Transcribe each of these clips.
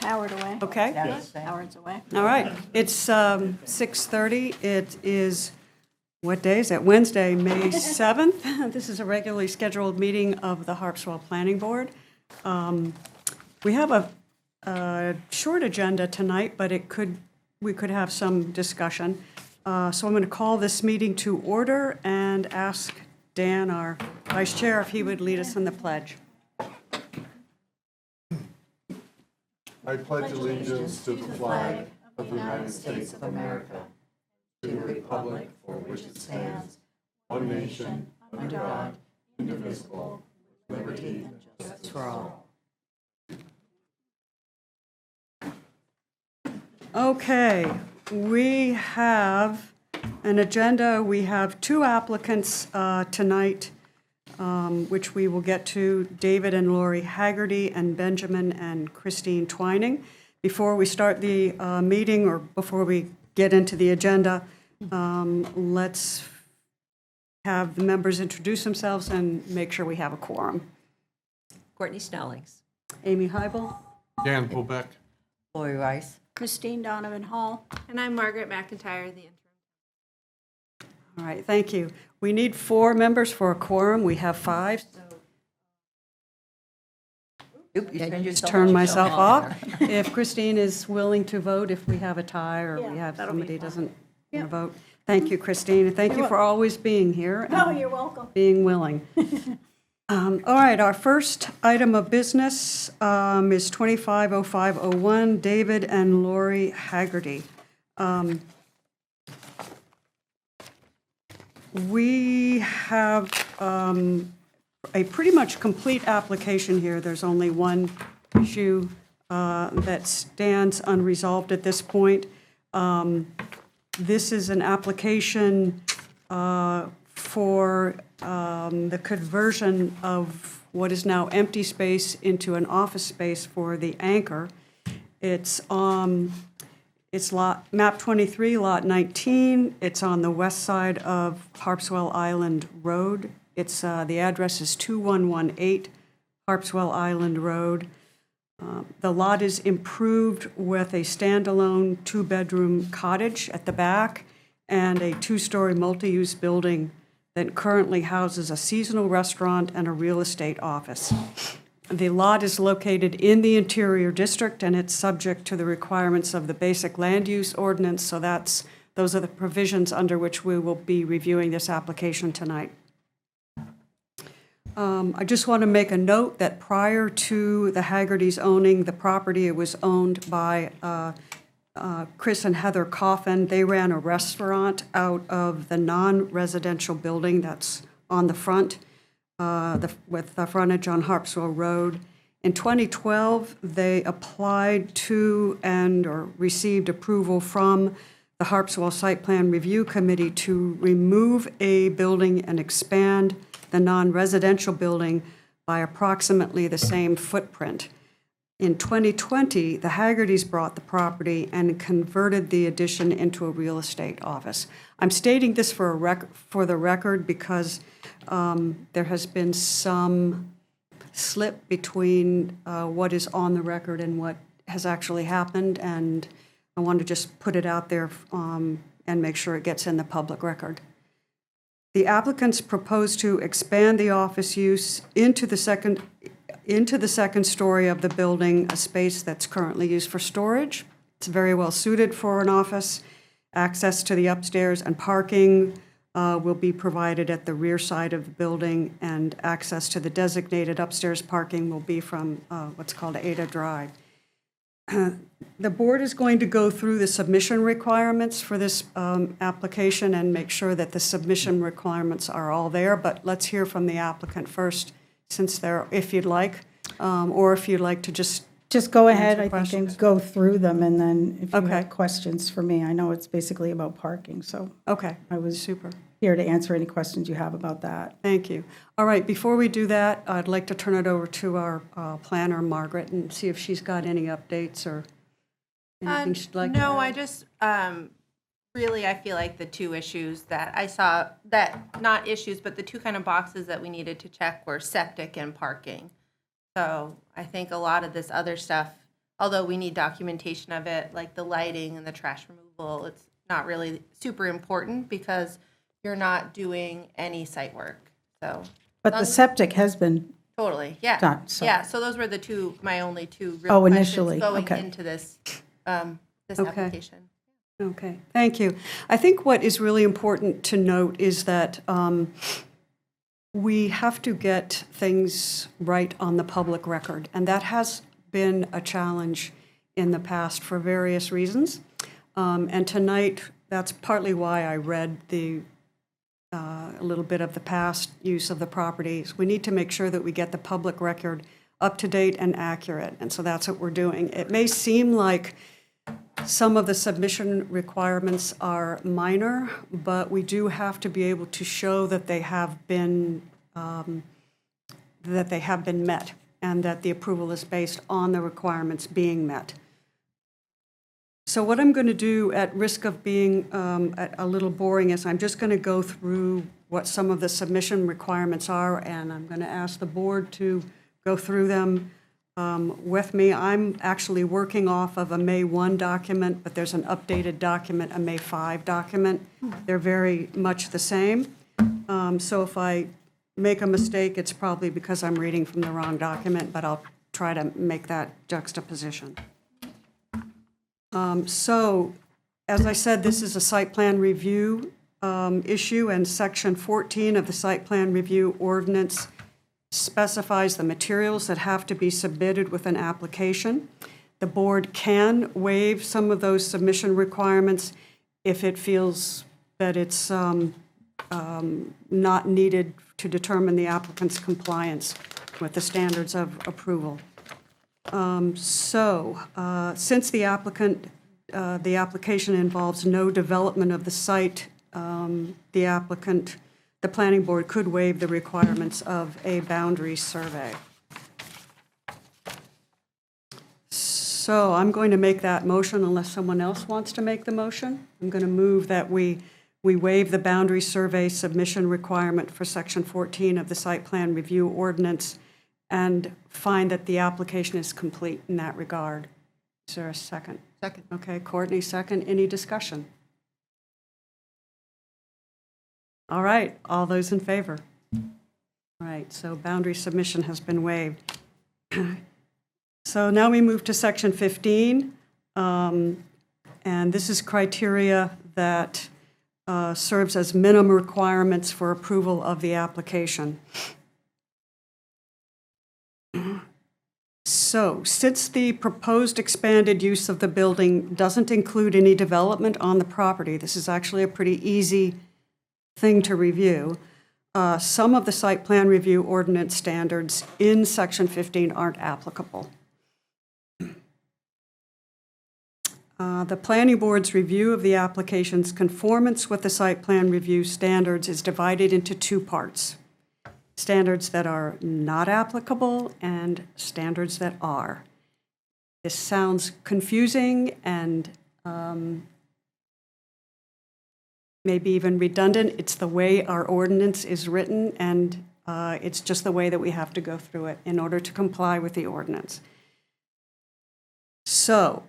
Howard away. Okay. Howard's away. All right. It's 6:30. It is, what day is it? Wednesday, May 7th. This is a regularly scheduled meeting of the Harpswell Planning Board. We have a short agenda tonight, but we could have some discussion. So I'm going to call this meeting to order and ask Dan, our vice chair, if he would lead us in the pledge. I pledge allegiance to the flag of the United States of America, to the republic for which it stands, one nation, under God, indivisible, with liberty and justice for all. Okay, we have an agenda. We have two applicants tonight, which we will get to, David and Lori Haggerty and Benjamin and Christine Twining. Before we start the meeting, or before we get into the agenda, let's have the members introduce themselves and make sure we have a quorum. Courtney Snellings. Amy Heibel. Dan Pullbeck. Lori Rice. Christine Donovan Hall. And I'm Margaret McIntyre, the interim. All right, thank you. We need 4 members for a quorum. We have 5. Oop, you turned Just yourself turn off. myself off. If Christine is willing to vote, if we have a tie or we Yeah, have that'll be somebody fine. doesn't want to vote. Thank you, Christine. Thank you for always being here Oh, and you're welcome. being willing. All right, our first item of business is 250501, David and Lori Haggerty. We have a pretty much complete application here. There's only one issue that stands unresolved at this point. This is an application for the conversion of what is now empty space into an office space for the Anchor. It's map 23, lot 19. It's on the west side of Harpswell Island Road. The address is 2118 Harpswell Island Road. The lot is improved with a standalone 2-bedroom cottage at the back and a 2-story multi-use building that currently houses a seasonal restaurant and a real estate office. The lot is located in the Interior District, and it's subject to the requirements of the Basic Land Use Ordinance, so those are the provisions under which we will be reviewing this application tonight. I just want to make a note that prior to the Haggertys owning the property, it was owned by Chris and Heather Coffin. They ran a restaurant out of the non-residential building that's on the front, with the frontage on Harpswell Road. In 2012, they applied to or received approval from the Harpswell Site Plan Review Committee to remove a building and expand the non-residential building by approximately the same footprint. In 2020, the Haggertys bought the property and converted the addition into a real estate office. I'm stating this for the record because there has been some slip between what is on the record and what has actually happened, and I want to just put it out there and make sure it gets in the public record. The applicants propose to expand the office use into the second story of the building, a space that's currently used for storage. It's very well suited for an office. Access to the upstairs and parking will be provided at the rear side of the building, and access to the designated upstairs parking will be from what's called Ada Drive. The board is going to go through the submission requirements for this application and make sure that the submission requirements are all there, but let's hear from the applicant first, since if you'd like, or if you'd like to just go ahead, answer I think, questions. and go through them, and then if you Okay. have questions for me, I know it's basically about parking, so Okay, I was super. here to answer any questions you have about that. Thank you. All right, before we do that, I'd like to turn it over to our planner, Margaret, and see if she's got any updates or anything she'd like to No, add. I just, really, I feel like the two issues that I saw, not issues, but the two kind of boxes that we needed to check were septic and parking. So I think a lot of this other stuff although we need documentation of it, like the lighting and the trash removal, it's not really super important because you're not doing any site work. So But the septic has been, totally, yeah. Done, so- Yeah, so those were my only two real Oh, questions initially, going okay. into this, this Okay. application. Okay, thank you. I think what is really important to note is that we have to get things right on the public record, and that has been a challenge in the past for various reasons. And tonight, that's partly why I read a little bit of the past use of the properties. We need to make sure that we get the public record up to date and accurate, and so that's what we're doing. It may seem like some of the submission requirements are minor, but we do have to be able to show that they have been met, and that the approval is based on the requirements being met. So what I'm going to do, at risk of being a little boring, is I'm just going to go through what some of the submission requirements are, and I'm going to ask the board to go through them with me. I'm actually working off of a May 1 document, but there's an updated document, a May 5 document. They're very much the same. So if I make a mistake, it's probably because I'm reading from the wrong document, but I'll try to make that juxtaposition. So, as I said, this is a site plan review issue, and Section 14 of the Site Plan Review Ordinance specifies the materials that have to be submitted with an application. The board can waive some of those submission requirements if it feels that it's not needed to determine the applicant's compliance with the standards of approval. Since the application involves no development of the site, the planning board could waive the requirements of a boundary survey. So I'm going to make that motion unless someone else wants to make the motion. I'm going to move that we waive the boundary survey submission requirement for Section 14 of the Site Plan Review Ordinance and find that the application is complete in that regard. Is there a second? Second. Okay, Courtney, second. Any discussion? All right, all those in favor? All right, so boundary submission has been waived. So now we move to Section 15, and this is criteria that serves as minimum requirements for approval of the application. So, since the proposed expanded use of the building doesn't include any development on the property, this is actually a pretty easy thing to review. Some of the site plan review ordinance standards in Section 15 aren't applicable. The planning board's review of the application's conformance with the site plan review standards is divided into two parts: standards that are not applicable and standards that are. This sounds confusing and maybe even redundant. It's the way our ordinance is written, and it's just the way that we have to go through it in order to comply with the ordinance. So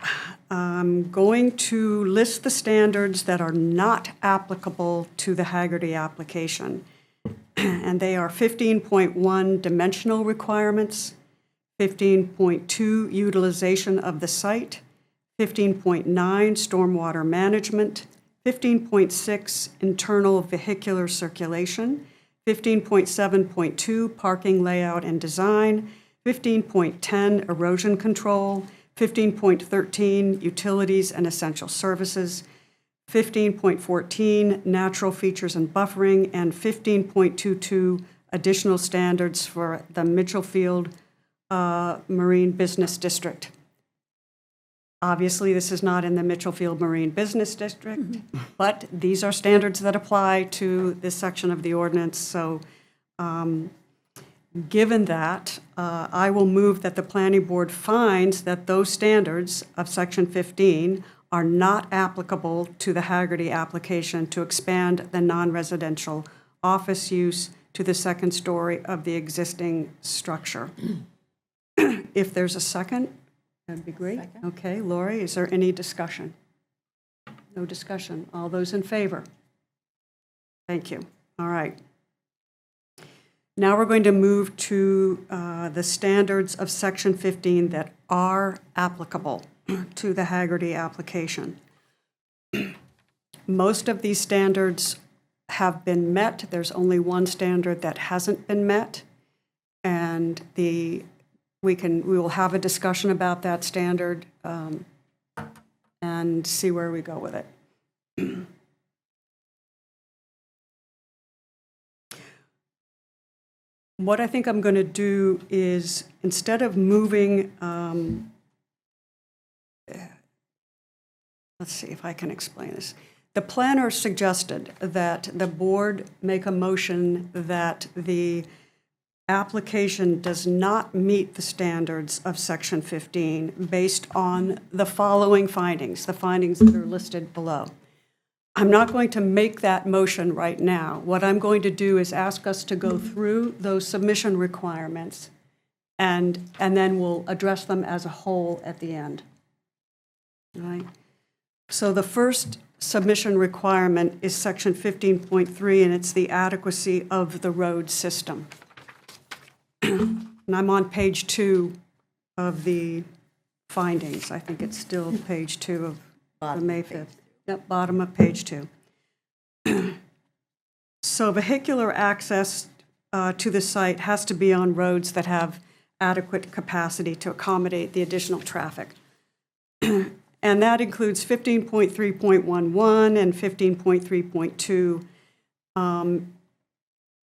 I'm going to list the standards that are not applicable to the Haggerty application. And they are 15.1 dimensional requirements, 15.2 utilization of the site, 15.9 stormwater management, 15.6 internal vehicular circulation, 15.7.2 parking layout and design, 15.10 erosion control, 15.13 utilities and essential services, 15.14 natural features and buffering, and 15.22 additional standards for the Mitchellfield Marine Business District. Obviously, this is not in the Mitchellfield Marine Business District, but these are standards that apply to this section of the ordinance. So given that, I will move that the planning board finds that those standards of Section 15 are not applicable to the Haggerty application to expand the non-residential office use to the second story of the existing structure. If there's a second, That'd be great. Okay, Lori, is there any discussion? No discussion. All those in favor? Thank you. All right. Now we're going to move to the standards of Section 15 that are applicable to the Haggerty application. Most of these standards have been met. There's only one standard that hasn't been met, and we will have a discussion about that standard and see where we go with it. What I think I'm going to do is, instead of moving, let's see if I can explain this. The planner suggested that the board make a motion that the application does not meet the standards of Section 15 based on the following findings, the findings that are listed below. I'm not going to make that motion right now. What I'm going to do is ask us to go through those submission requirements, and then we'll address them as a whole at the end. All right? So the first submission requirement is Section 15.3, and it's the adequacy of the road system. And I'm on page 2 of the findings. I think it's still page 2 of the May 5th. Yep, bottom of page 2. So vehicular access to the site has to be on roads that have adequate capacity to accommodate the additional traffic. And that includes 15.3.11 and 15.3.2.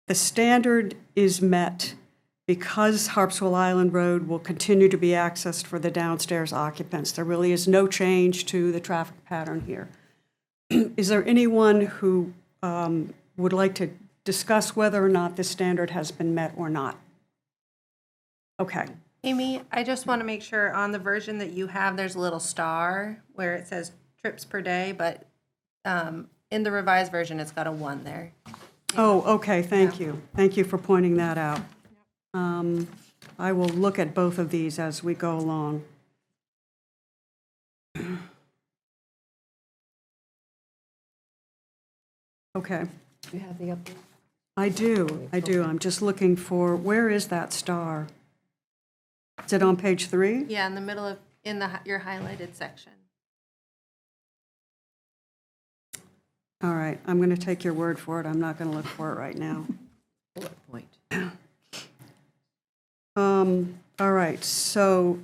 The standard is met because Harpswell Island Road will continue to be accessed for the downstairs occupants. There really is no change to the traffic pattern here. Is there anyone who would like to discuss whether or not this standard has been met or not? Okay. Amy, I just want to make sure on the version that you have, there's a little star where it says trips per day, but in the revised version, it's got a 1 there. Oh, okay, thank you. Thank you for pointing that out. I will look at both of these as we go along. Okay. You have the update? I do. I'm just looking for, where is that star? Is it on page 3? Yeah, in the middle of, your highlighted section. All right, I'm going to take your word for it. I'm not going to look for it right now. Bullet point. All right, so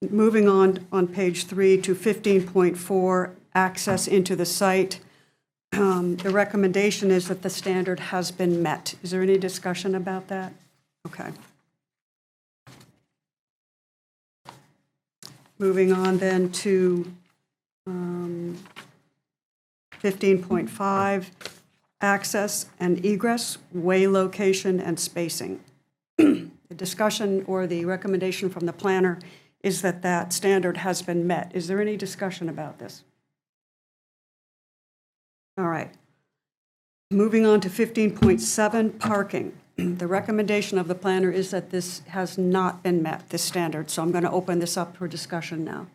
moving on page 3 to 15.4, access into the site. The recommendation is that the standard has been met. Is there any discussion about that? Okay. Moving on then to 15.5, access and egress, way location, and spacing. The discussion or the recommendation from the planner is that that standard has been met. Is there any discussion about this? All right. Moving on to 15.7, parking. The recommendation of the planner is that this has not been met, this standard, so I'm going to open this up for discussion now.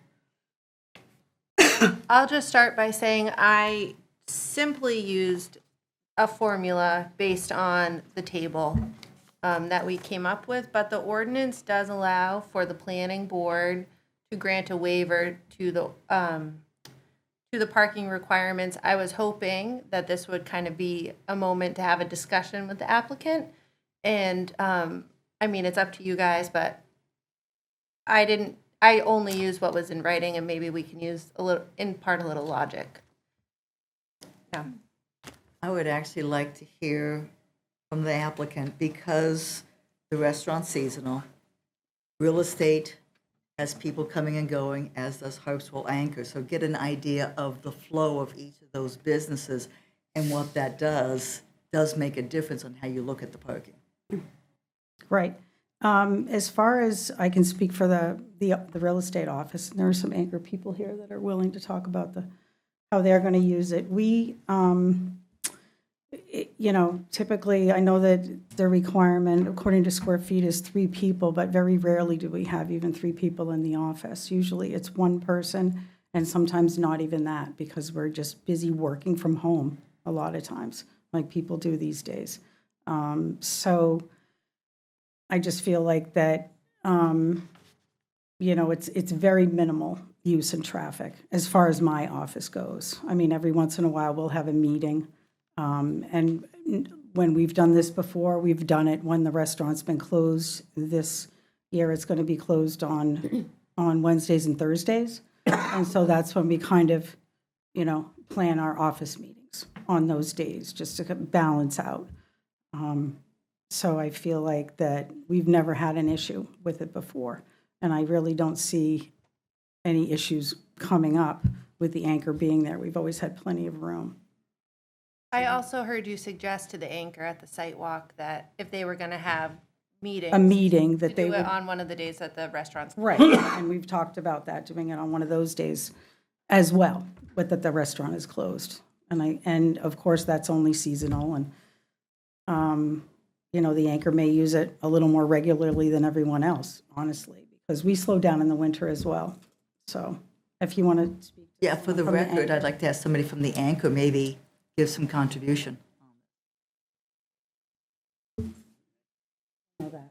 I'll just start by saying I simply used a formula based on the table that we came up with, but the ordinance does allow for the planning board to grant a waiver to the parking requirements. I was hoping that this would kind of be a moment to have a discussion with the applicant. And I mean, it's up to you guys, but I only used what was in writing, and maybe we can use a little logic. Yeah. I would actually like to hear from the applicant, because the restaurant's seasonal, real estate has people coming and going, as does Harpswell Anchor. So get an idea of the flow of each of those businesses, and what that does make a difference on how you look at the parking. Right. As far as I can speak for the real estate office, and there are some anchor people here that are willing to talk about how they're going to use it. you know, typically, I know that the requirement, according to square feet, is 3 people, but very rarely do we have even 3 people in the office. Usually it's 1 person, and sometimes not even that, because we're just busy working from home a lot of times, like people do these days. So I just feel like that, you know, it's very minimal use in traffic as far as my office goes. I mean, every once in a while, we'll have a meeting. And when we've done this before, we've done it when the restaurant's been closed. This year, it's going to be closed on Wednesdays and Thursdays. And so that's when we kind of, you know, plan our office meetings on those days, just to balance out. So I feel like that we've never had an issue with it before. And I really don't see any issues coming up with the anchor being there. We've always had plenty of room. I also heard you suggest to the anchor at the site walk that if they were going to have meetings. A meeting to that they do it would, on one of the days that the restaurant's right, and we've talked about that, doing it on one of those days as well, but that the restaurant is closed. And of course, that's only seasonal, and, you know, the anchor may use it a little more regularly than everyone else, honestly, because we slow down in the winter as well. So if you want to speak. Yeah, for the From the record, anchor. I'd like to ask somebody from the anchor maybe give some contribution. Know that.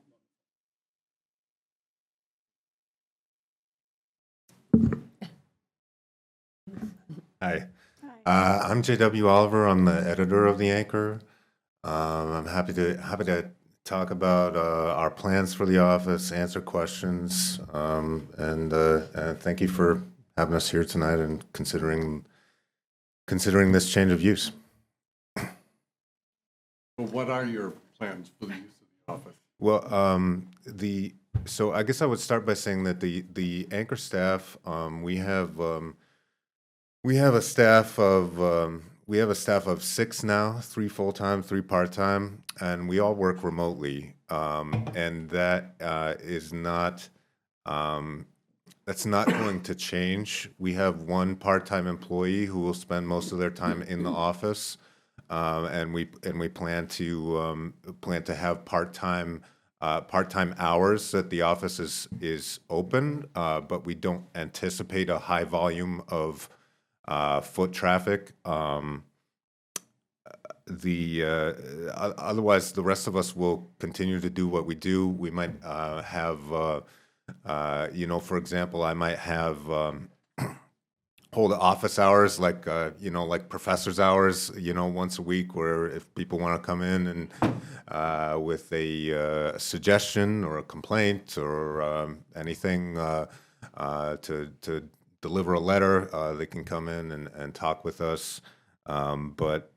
Hi. I'm J.W. Oliver. I'm the editor of The Anchor. I'm happy to talk about our plans for the office, answer questions, and thank you for having us here tonight and considering this change of use. Well, what are your plans for the use of the office? Well, so I guess I would start by saying that the Anchor staff, we have a staff of 6 now, 3 full-time, 3 part-time, and we all work remotely. And that is not that's not going to change. We have 1 part-time employee who will spend most of their time in the office, and we plan to have part-time hours that the office is open, but we don't anticipate a high volume of foot traffic. Otherwise, the rest of us will continue to do what we do. We might have, for example, I might have hold office hours like professor's hours, once a week, where if people want to come in and with a suggestion or a complaint or anything to deliver a letter, they can come in and talk with us. But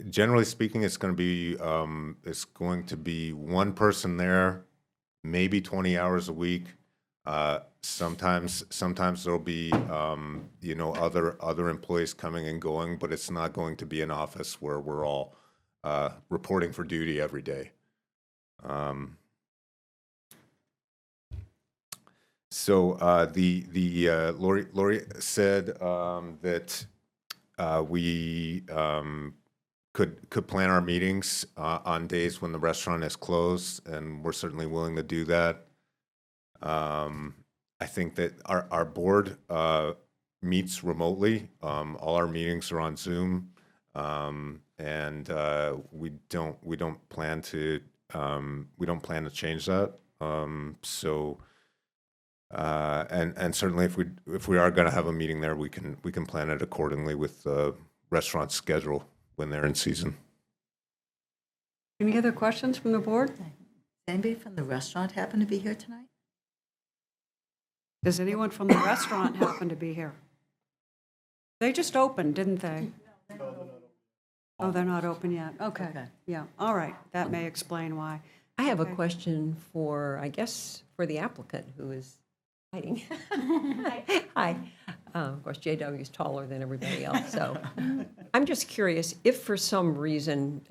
generally speaking, it's going to be 1 person there, maybe 20 hours a week. Sometimes there'll be other employees coming and going, but it's not going to be an office where we're all reporting for duty every day. So Lori said that we could plan our meetings on days when the restaurant is closed, and we're certainly willing to do that. I think that our board meets remotely. All our meetings are on Zoom, and we don't plan to change that. And certainly if we are going to have a meeting there, we can plan it accordingly with the restaurant's schedule when they're in season. Any other questions from the board? Does anybody from the restaurant happen to be here tonight? Does anyone from the restaurant happen to be here? They just opened, didn't they? Oh, they're not open yet. Okay. Yeah. All right. That may explain why. I have a question for, I guess, for the applicant who is hiding. Hi. Of course, JW is taller than everybody else, so I'm just curious if for some reason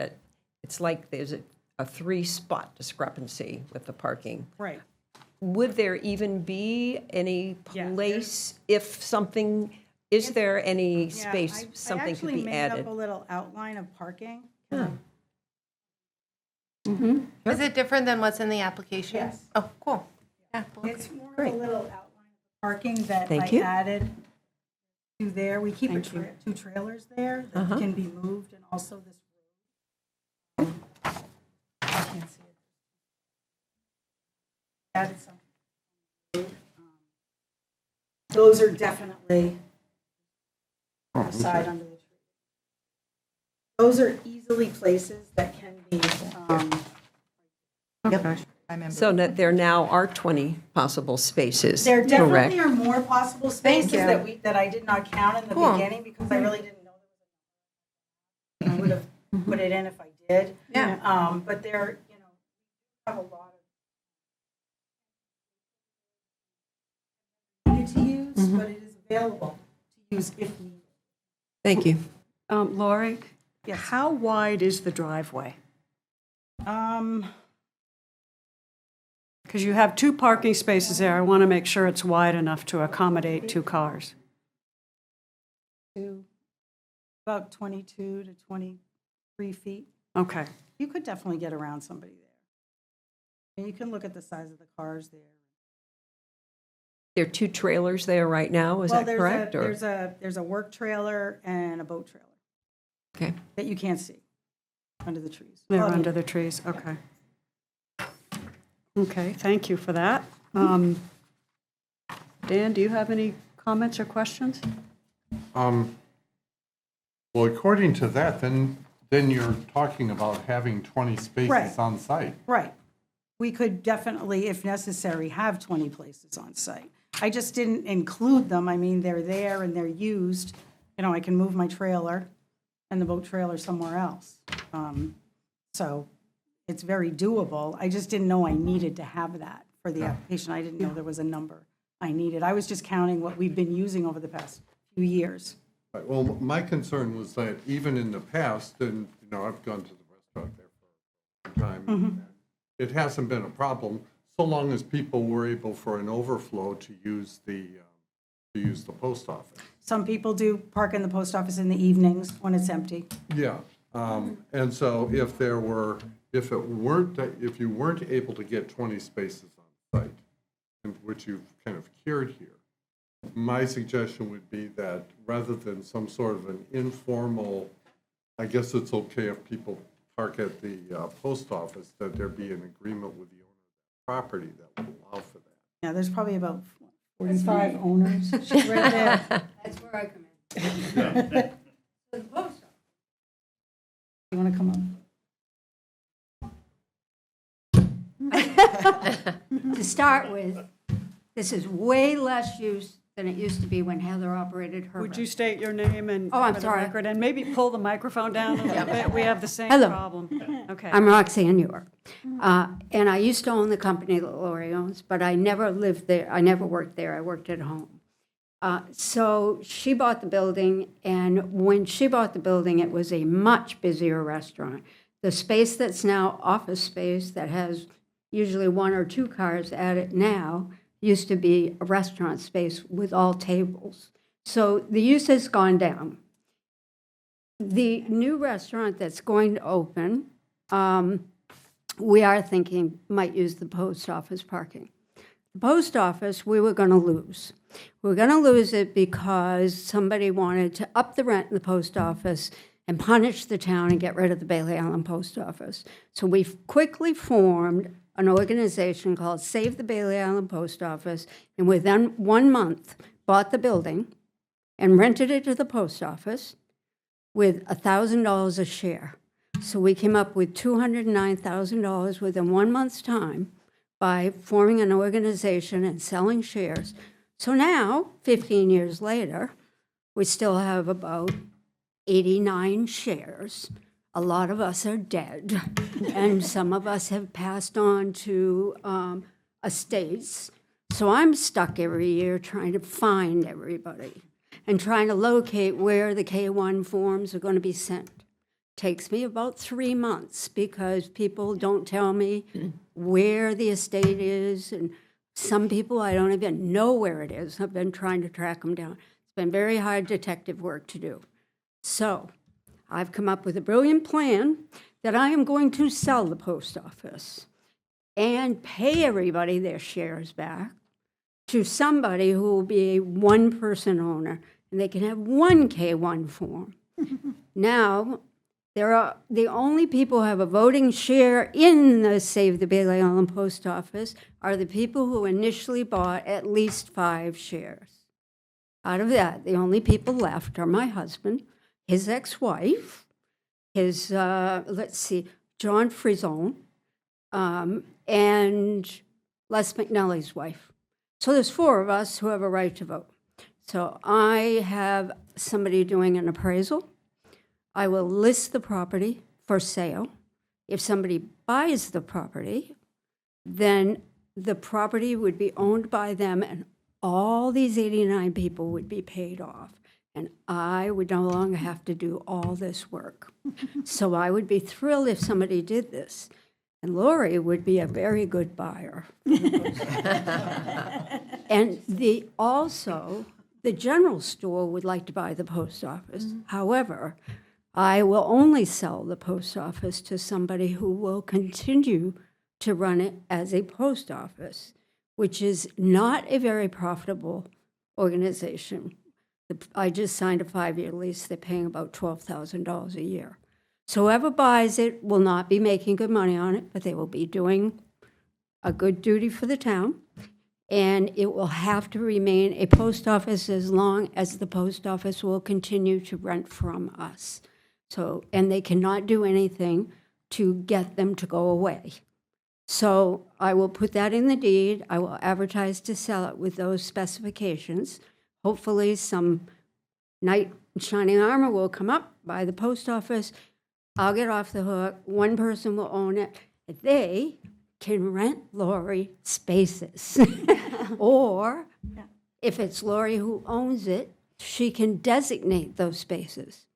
it's like there's a 3-spot discrepancy with the parking. Right. Would there even be any Yeah, place if something, is there any space, something could be I actually made up added? a little outline of parking. Is it different than what's in the application? Yes. Oh, cool. Yeah. It's more of a little outline of parking that Thank I you. added to there. We keep Thank you. two trailers there that can be moved, and also this road. I can't see it. Added some. Those are definitely on the side under the tree. Those are easily places that can be, Yep, Okay. I remember. So that there now are 20 possible spaces, there correct? definitely are more possible spaces you. that I did not count in the Cool. beginning because I really didn't know there was a. I would have put it in if I did. Yeah. But there, have a lot of needed to use, but it is available to use if needed. Thank you. Lori, Yes. how wide is the driveway? Because you have 2 parking spaces there. I want to make sure it's wide enough to accommodate 2 cars. About 22 to 23 feet. Okay. You could definitely get around somebody there. And you can look at the size of the cars there. There are 2 trailers there right now, is Well, that correct? or- there's a work trailer and a boat trailer Okay. that you can't see under the trees. They're Well, under the trees, okay. Okay, thank you for that. Dan, do you have any comments or questions? Well, according to that, then you're talking about having 20 spaces Right. on site. Right. We could definitely, if necessary, have 20 places on site. I just didn't include them. I mean, they're there and they're used. I can move my trailer and the boat trailer somewhere else. So it's very doable. I just didn't know I needed to have that for the application. I didn't know there was a number I needed. I was just counting what we've been using over the past few years. Right, well, my concern was that even in the past, and, I've gone to the restaurant there for a time, and it hasn't been a problem, so long as people were able for an overflow to use the post office. Some people do park in the post office in the evenings when it's empty. Yeah, and so if you weren't able to get 20 spaces on site, and which you've kind of cured here, my suggestion would be that rather than some sort of an informal, I guess it's okay if people park at the post office, that there be an agreement with the owner of the property that would allow for that. Yeah, there's probably about 45 owners. She's right there. That's where I come in. You want to come up? To start with, this is way less use than it used to be when Heather operated her. Would you state your name and Oh, I'm for the sorry. record, and maybe pull the microphone down a little bit? We have the same Hello. problem. Okay. I'm Roxanne York. And I used to own the company that Lori owns, but I never lived there. I never worked there. I worked at home. So she bought the building, and when she bought the building, it was a much busier restaurant. The space that's now office space that has usually 1 or 2 cars at it now used to be a restaurant space with all tables. So the use has gone down. The new restaurant that's going to open, we are thinking might use the post office parking. The post office, we were going to lose. We were going to lose it because somebody wanted to up the rent in the post office and punish the town and get rid of the Bailey Island Post Office. So we've quickly formed an organization called Save the Bailey Island Post Office, and within 1 month, bought the building and rented it to the post office with $1,000 a share. So we came up with $209,000 within 1 month's time by forming an organization and selling shares. So now, 15 years later, we still have about 89 shares. A lot of us are dead, and some of us have passed on to estates. So I'm stuck every year trying to find everybody and trying to locate where the K-1 forms are going to be sent. Takes me about 3 months because people don't tell me where the estate is, and some people I don't even know where it is. I've been trying to track them down. It's been very hard detective work to do. So I've come up with a brilliant plan that I am going to sell the post office and pay everybody their shares back to somebody who will be a one-person owner, and they can have one K-1 form. Now, there are the only people who have a voting share in the Save the Bailey Island Post Office are the people who initially bought at least 5 shares. Out of that, the only people left are my husband, his ex-wife, his, John Frizone, and Les McNally's wife. So there's 4 of us who have a right to vote. So I have somebody doing an appraisal. I will list the property for sale. If somebody buys the property, then the property would be owned by them and all these 89 people would be paid off. And I would no longer have to do all this work. So I would be thrilled if somebody did this. And Lori would be a very good buyer. And the general store would like to buy the post office. However, I will only sell the post office to somebody who will continue to run it as a post office, which is not a very profitable organization. I just signed a 5-year lease. They're paying about $12,000 a year. So whoever buys it will not be making good money on it, but they will be doing a good duty for the town. And it will have to remain a post office as long as the post office will continue to rent from us. So, and they cannot do anything to get them to go away. So I will put that in the deed. I will advertise to sell it with those specifications. Hopefully some knight in shining armor will come up by the post office. I'll get off the hook. One person will own it. They can rent Lori spaces. Or if it's Lori who owns it, she can designate those spaces.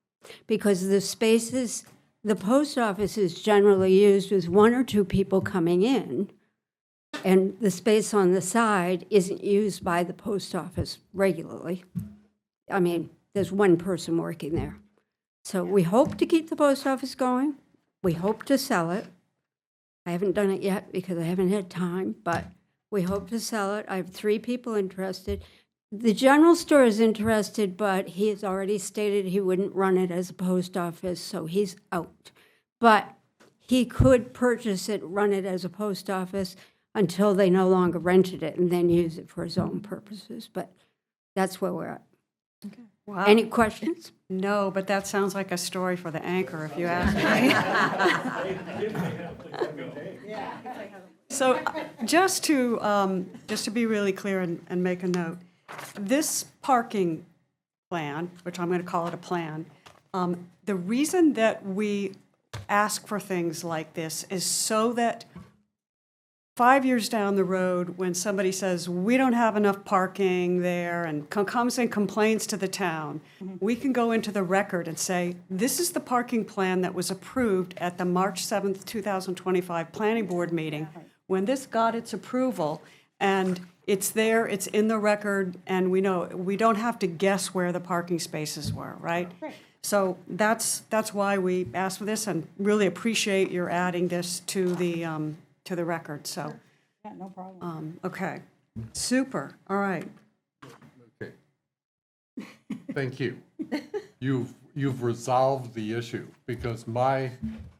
Because the spaces, the post office is generally used with 1 or 2 people coming in, and the space on the side isn't used by the post office regularly. I mean, there's 1 person working there. So we hope to keep the post office going. We hope to sell it. I haven't done it yet because I haven't had time, but we hope to sell it. I have 3 people interested. The general store is interested, but he has already stated he wouldn't run it as a post office, so he's out. But he could purchase it, run it as a post office until they no longer rented it and then use it for his own purposes. But that's where we're at. Wow. Any questions? No, but that sounds like a story for the Anchor, if you ask me. So just to be really clear and make a note, this parking plan, which I'm going to call it a plan, the reason that we ask for things like this is so that 5 years down the road, when somebody says, we don't have enough parking there, and comes and complains to the town, we can go into the record and say, this is the parking plan that was approved at the March 7th, 2025 Planning Board meeting, when this got its approval, and it's there, it's in the record, and we know, we don't have to guess where the parking spaces were, right? So that's why we asked for this, and really appreciate your adding this to the record, so. Yeah, no problem. Okay, super, all right. Okay. Thank you. You've resolved the issue, because my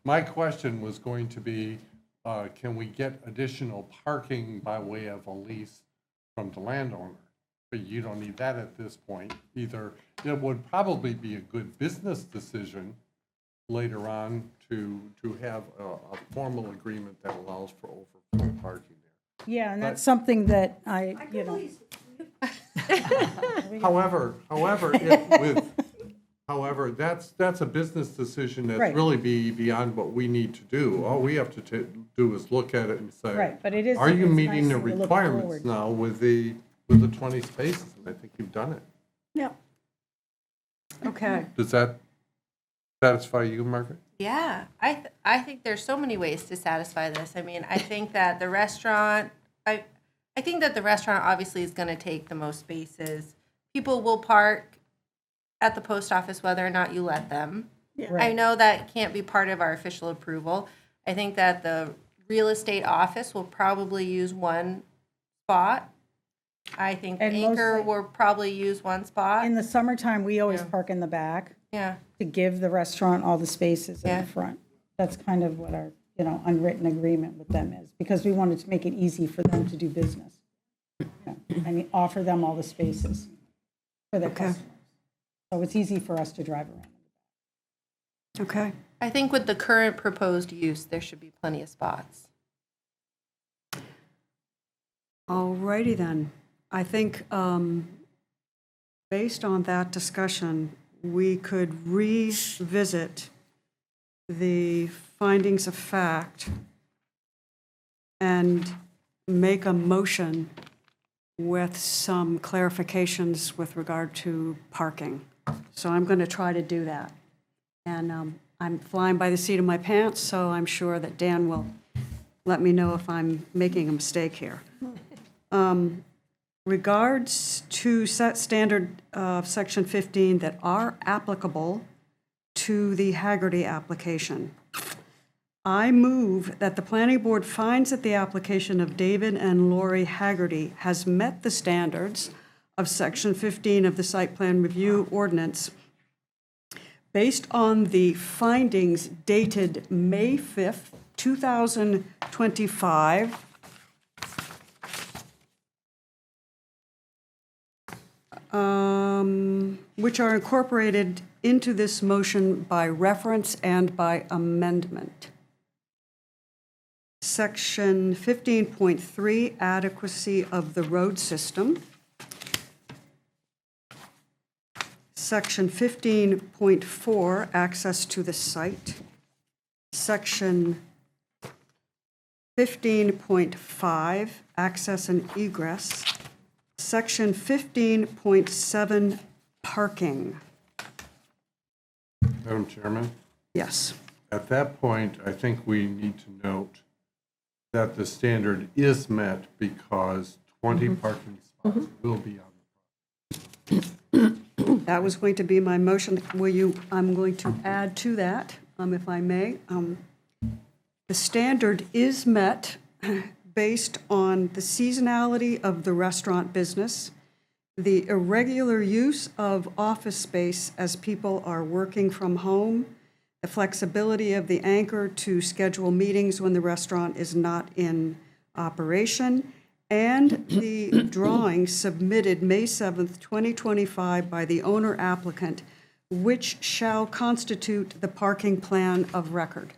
question was going to be, can we get additional parking by way of a lease from the landowner? But you don't need that at this point either. It would probably be a good business decision later on to have a formal agreement that allows for overflow parking there. Yeah, and that's something that However, that's a business decision that's Right. really beyond what we need to do. All we have to do is look at it and say, Right, but it is- are you it's meeting the nice to look requirements forward. now with the 20 spaces? And I think you've done it. Yeah. Okay, Does that satisfy you, Margaret? Yeah, I think there's so many ways to satisfy this. I mean, I think that the restaurant, I think that the restaurant obviously is going to take the most spaces. People will park at the post office whether or not you let them. I Right. know that can't be part of our official approval. I think that the real estate office will probably use one spot. I think And Anchor mostly- will probably use one spot. In the summertime, we always Yeah. park in the back Yeah, to give the restaurant all the spaces in Yeah. the front. That's kind of what our, unwritten agreement with them is, because we wanted to make it easy for them to do business. Yeah. I mean, offer them all the spaces for their Okay. customers. So it's easy for us to drive around. Okay. I think with the current proposed use, there should be plenty of spots. All righty then. I think based on that discussion, we could revisit the findings of fact and make a motion with some clarifications with regard to parking. So I'm going to try to do that. And I'm flying by the seat of my pants, so I'm sure that Dan will let me know if I'm making a mistake here. Regards to set standard of section 15 that are applicable to the Haggerty application. I move that the planning board finds that the application of David and Lori Haggerty has met the standards of section 15 of the site plan review ordinance based on the findings dated May 5th, 2025, which are incorporated into this motion by reference and by amendment. Section 15.3, adequacy of the road system. Section 15.4, access to the site. Section 15.5, access and egress. Section 15.7, parking. Madam Chairman, Yes. at that point, I think we need to note that the standard is met because 20 parking spots will be on. That was going to be my motion. I'm going to add to that, if I may. The standard is met based on the seasonality of the restaurant business, the irregular use of office space as people are working from home, the flexibility of the anchor to schedule meetings when the restaurant is not in operation, and the drawing submitted May 7th, 2025 by the owner applicant, which shall constitute the parking plan of record.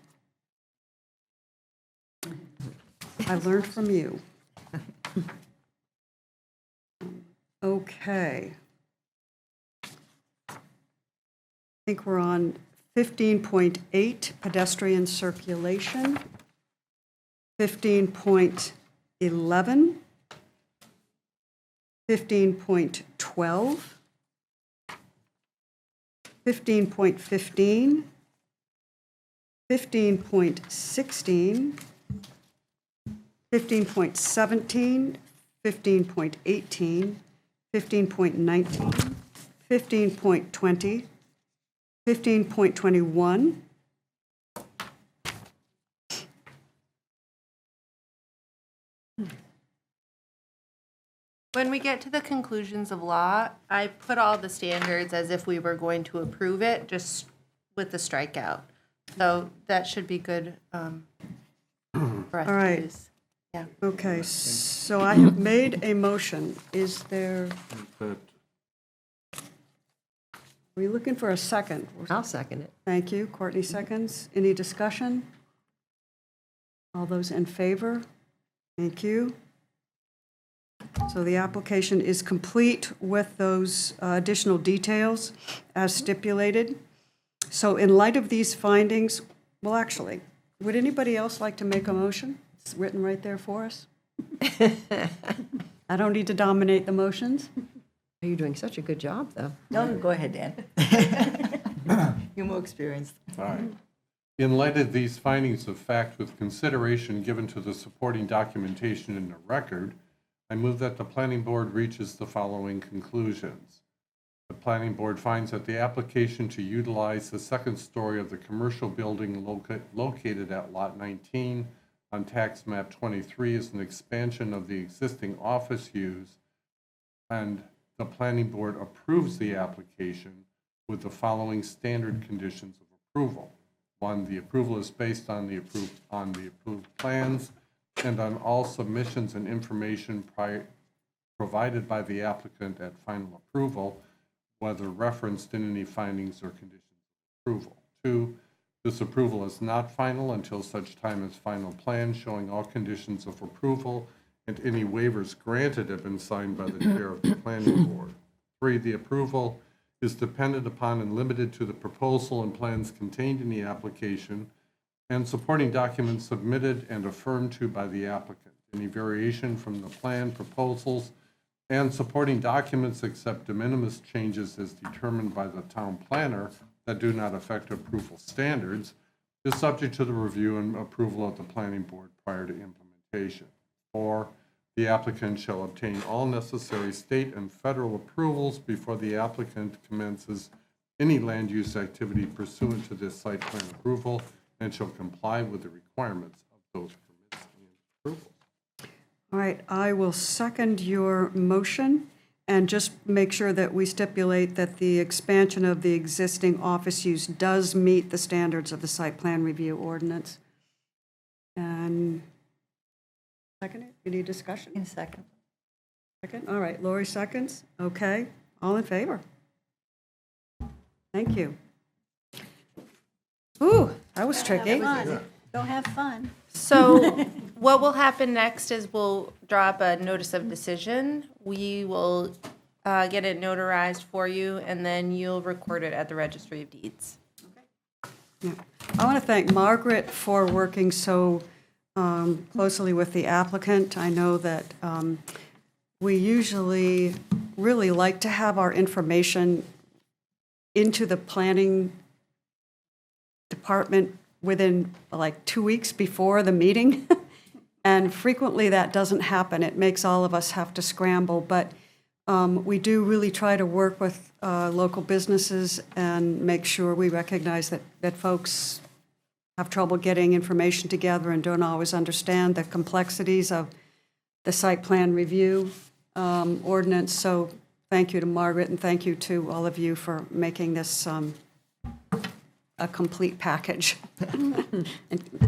I learned from you. Okay. I think we're on 15.8, pedestrian circulation. 15.11. 15.12. 15.15. 15.16. 15.17, 15.18, 15.19, 15.20, 15.21, When we get to the conclusions of law, I put all the standards as if we were going to approve it, just with the strikeout. So that should be good for us All right. to use. Yeah. Okay, so I have made a motion. Is there, But are we looking for a second? I'll second it. Thank you. Courtney seconds. Any discussion? All those in favor? Thank you. So the application is complete with those additional details as stipulated. So in light of these findings, well, actually, would anybody else like to make a motion? It's written right there for us. I don't need to dominate the motions. You're doing such a good job, though. No, go ahead, Dan. You're more experienced. all right. In light of these findings of fact with consideration given to the supporting documentation in the record, I move that the planning board reaches the following conclusions. The planning board finds that the application to utilize the second story of the commercial building located at Lot 19 on tax map 23 is an expansion of the existing office use, and the planning board approves the application with the following standard conditions of approval. One, the approval is based on the approved plans and on all submissions and information provided by the applicant at final approval, whether referenced in any findings or conditions of approval. Two, this approval is not final until such time as final plans showing all conditions of approval and any waivers granted have been signed by the chair of the planning board. Three, the approval is dependent upon and limited to the proposal and plans contained in the application and supporting documents submitted and affirmed to by the applicant. Any variation from the plan proposals and supporting documents except de minimis changes as determined by the town planner that do not affect approval standards is subject to the review and approval of the planning board prior to implementation. 4, the applicant shall obtain all necessary state and federal approvals before the applicant commences any land use activity pursuant to this site plan approval and shall comply with the requirements of those permits and approvals. All right, I will second your motion and just make sure that we stipulate that the expansion of the existing office use does meet the standards of the site plan review ordinance. And second it? Any discussion? In a second. Second? All right, Lori seconds. Okay, all in favor? Thank you. Ooh, that was tricky. Go have fun. So what will happen next is we'll draw up a notice of decision. We will get it notarized for you, and then you'll record it at the Registry of Deeds. Yeah. I want to thank Margaret for working so closely with the applicant. I know that we usually really like to have our information into the planning department within like 2 weeks before the meeting. And frequently that doesn't happen. It makes all of us have to scramble. But we do really try to work with local businesses and make sure we recognize that folks have trouble getting information together and don't always understand the complexities of the site plan review ordinance. So thank you to Margaret and thank you to all of you for making this a complete package and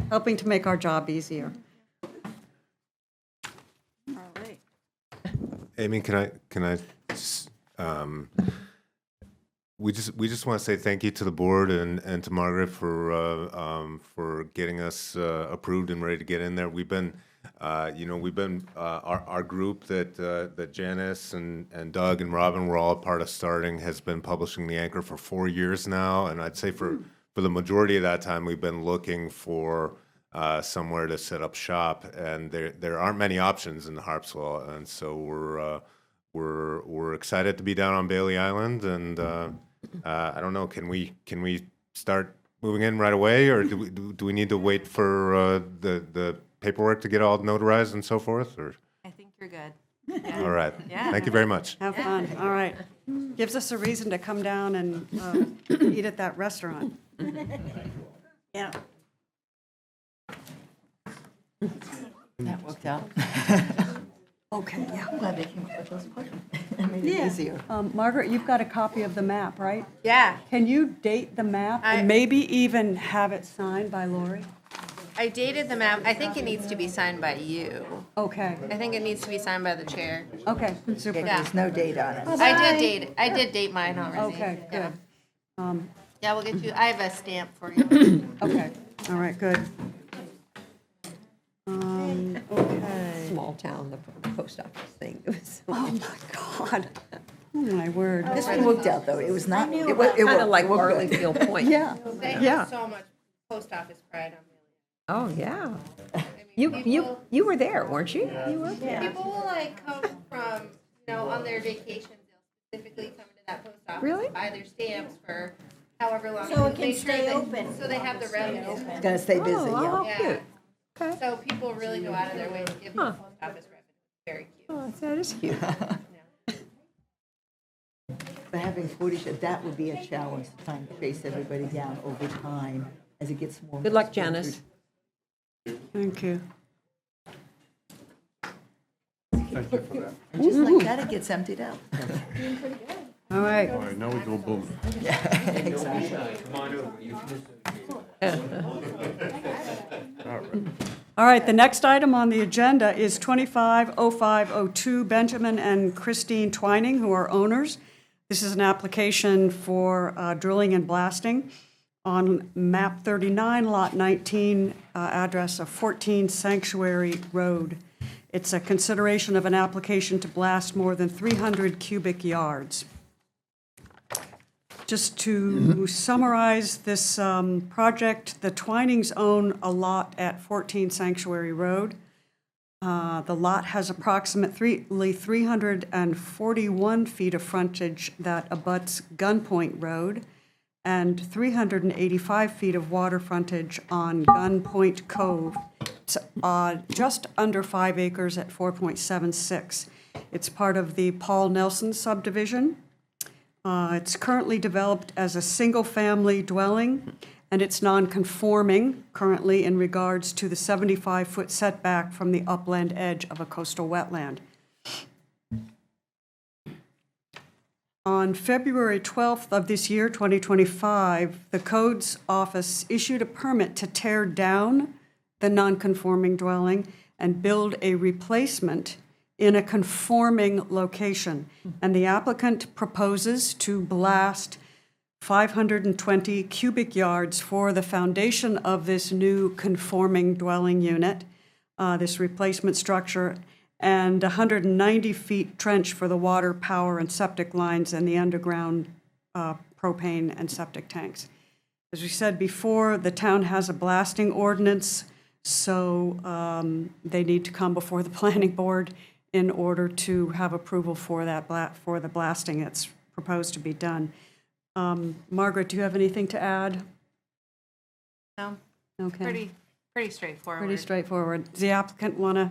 helping to make our job easier. All right. Amy, we just want to say thank you to the board and to Margaret for getting us approved and ready to get in there. We've been our group that Janice and Doug and Robin were all a part of starting has been publishing the Anchor for 4 years now, and I'd say for the majority of that time we've been looking for somewhere to set up shop, and there aren't many options in Harpswell, and so we're excited to be down on Bailey Island, and I don't know, can we start moving in right away, or do we need to wait for the paperwork to get all notarized and so forth, or? I think you're good. All right. Yeah. Thank you very much. Have fun. All right. Gives us a reason to come down and eat at that restaurant. Yeah. That worked out. Okay, yeah. I'm glad they came up with those questions. It made it easier. Margaret, you've got a copy of the map, right? Yeah, Can you date the map and maybe even have it signed by Lori? I dated the map. I think it needs to be signed by you. Okay, I think it needs to be signed by the chair. okay, super. There's no date on it. I did date mine already. Okay, Yeah. good. Yeah, we'll get you. I have a stamp for you. Okay, all right, good. Okay. Small town, the post office thing. It was Oh, my God. Oh, my word. This one worked out, though. It was not, it was, it kind of worked. like It worked good. Barleyfield Point. Yeah, They Yeah. have so much post office pride on me. Oh, yeah. You were there, weren't you? You were? People will like come from, on their vacations, they'll specifically come to that post office. Really? Buy their stamps for however long. So it Make can sure stay that- open. So they have the revenue. It's gonna stay busy, Oh, yeah. how Yeah. cute. Okay. So people really go out of their way to give the post office revenue. Very cute. Oh, that is cute. But have having footage, that would be a challenge to try and trace everybody down over time as it gets more. Good luck, Janice. Thank you. Thank you for that. And just like that, it gets emptied out. All right. All right, now we go boom. All right, the next item on the agenda is 250502 Benjamin and Christine Twining, who are owners. This is an application for drilling and blasting on map 39, lot 19, address of 14 Sanctuary Road. It's a consideration of an application to blast more than 300 cubic yards. Just to summarize this project, the Twinings own a lot at 14 Sanctuary Road. The lot has approximately 341 feet of frontage that abuts Gunpoint Road and 385 feet of water frontage on Gunpoint Cove. It's just under 5 acres at 4.76. It's part of the Paul Nelson subdivision. It's currently developed as a single-family dwelling, and it's non-conforming currently in regards to the 75-foot setback from the upland edge of a coastal wetland. On February 12th of this year, 2025, the Codes Office issued a permit to tear down the non-conforming dwelling and build a replacement in a conforming location. And the applicant proposes to blast 520 cubic yards for the foundation of this new conforming dwelling unit, this replacement structure, and 190 feet trench for the water, power, and septic lines and the underground propane and septic tanks. As we said before, the town has a blasting ordinance, so they need to come before the planning board in order to have approval for that for the blasting that's proposed to be done. Margaret, do you have anything to add? No, Okay. pretty straightforward. Pretty straightforward. Does the applicant want to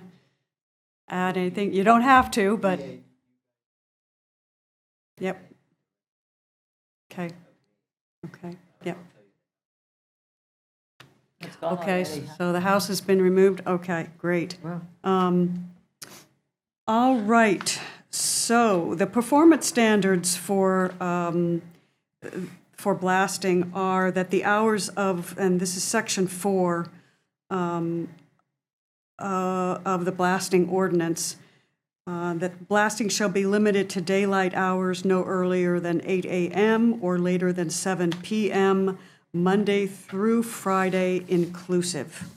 add anything? You don't have to, but. Yep. Okay. Okay, yep. Okay, so the house has been removed? Okay, great. All right, so the performance standards for blasting are that the hours of, and this is section 4 of the blasting ordinance, that blasting shall be limited to daylight hours no earlier than 8 a.m. or later than 7 p.m., Monday through Friday inclusive.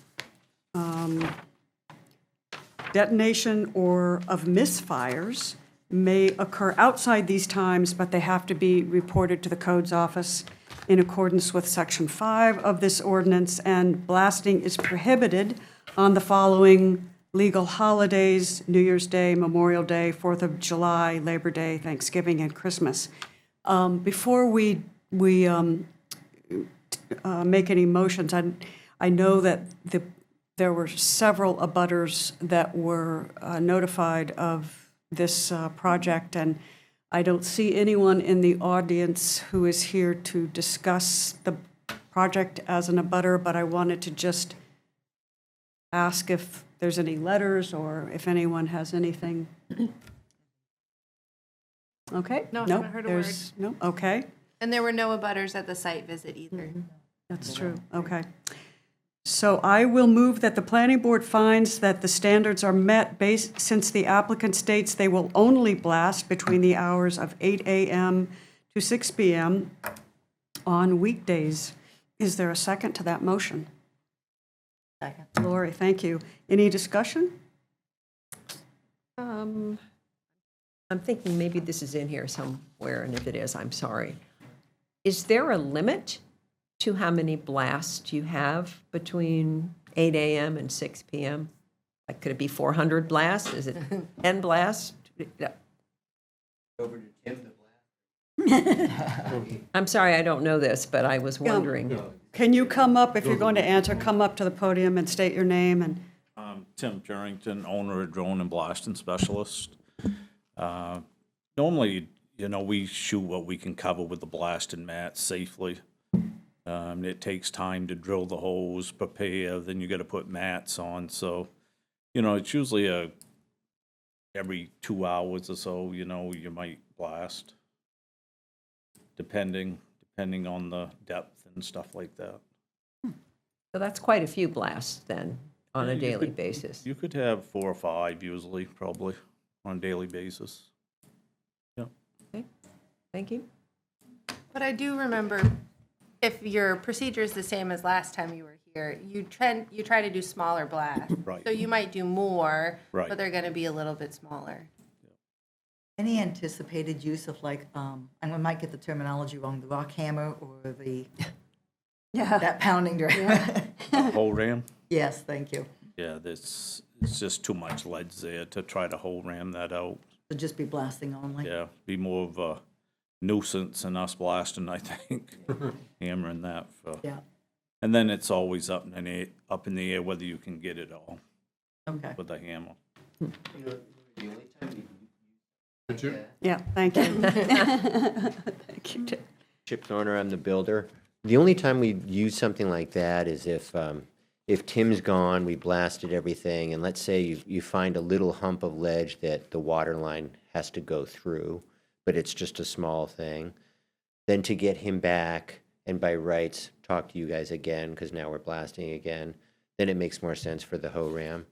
Detonation or of misfires may occur outside these times, but they have to be reported to the Codes Office in accordance with Section 5 of this ordinance, and blasting is prohibited on the following legal holidays: New Year's Day, Memorial Day, 4th of July, Labor Day, Thanksgiving, and Christmas. Before we make any motions, I know that there were several abutters that were notified of this project, and I don't see anyone in the audience who is here to discuss the project as an abutter, but I wanted to just ask if there's any letters or if anyone has anything. Okay? No, haven't heard a word. No? Okay, And there were no abutters at the site visit either. that's true, okay. So I will move that the planning board finds that the standards are met since the applicant states they will only blast between the hours of 8 a.m. to 6 p.m. on weekdays. Is there a second to that motion? Second. Lori, thank you. Any discussion? I'm thinking maybe this is in here somewhere, and if it is, I'm sorry. Is there a limit to how many blasts you have between 8 a.m. and 6 p.m.? Like, could it be 400 blasts? Is it 10 blasts? I'm sorry, I don't know this, but I was wondering. Can you come up, if you're going to answer, come up to the podium and state your name and. Tim Purington, owner of Drone and Blasting Specialist. Normally, you know, we shoot what we can cover with the blasted mats safely. It takes time to drill the holes, prepare, then you gotta put mats on, so, you know, it's usually every 2 hours or so, you know, you might blast, depending on the depth and stuff like that. So that's quite a few blasts then, on a You daily could- basis. You could have 4 or 5 usually, probably, on a daily basis. Yeah. Thank you. But I do remember, if your procedure is the same as last time you were here, you try to do smaller blasts. Right. So you might do more, Right. but they're going to be a little bit smaller. Any anticipated use of like, I might get the terminology wrong, the rock hammer or the, that pounding drill? Whole ram? Yes, thank you. Yeah, it's just too much ledge there to try to whole ram that out. So just be blasting only? Yeah, be more of a nuisance than us blasting, I think, hammering that for. Yeah, And then it's always up in the air whether you can get it all okay. with a hammer. Could you? Yeah, thank you. Thank you. Chip Thorner, I'm the builder. The only time we use something like that is if Tim's gone, we blasted everything, and let's say you find a little hump of ledge that the water line has to go through, but it's just a small thing, then to get him back and by rights talk to you guys again, because now we're blasting again, then it makes more sense for the hoe ram.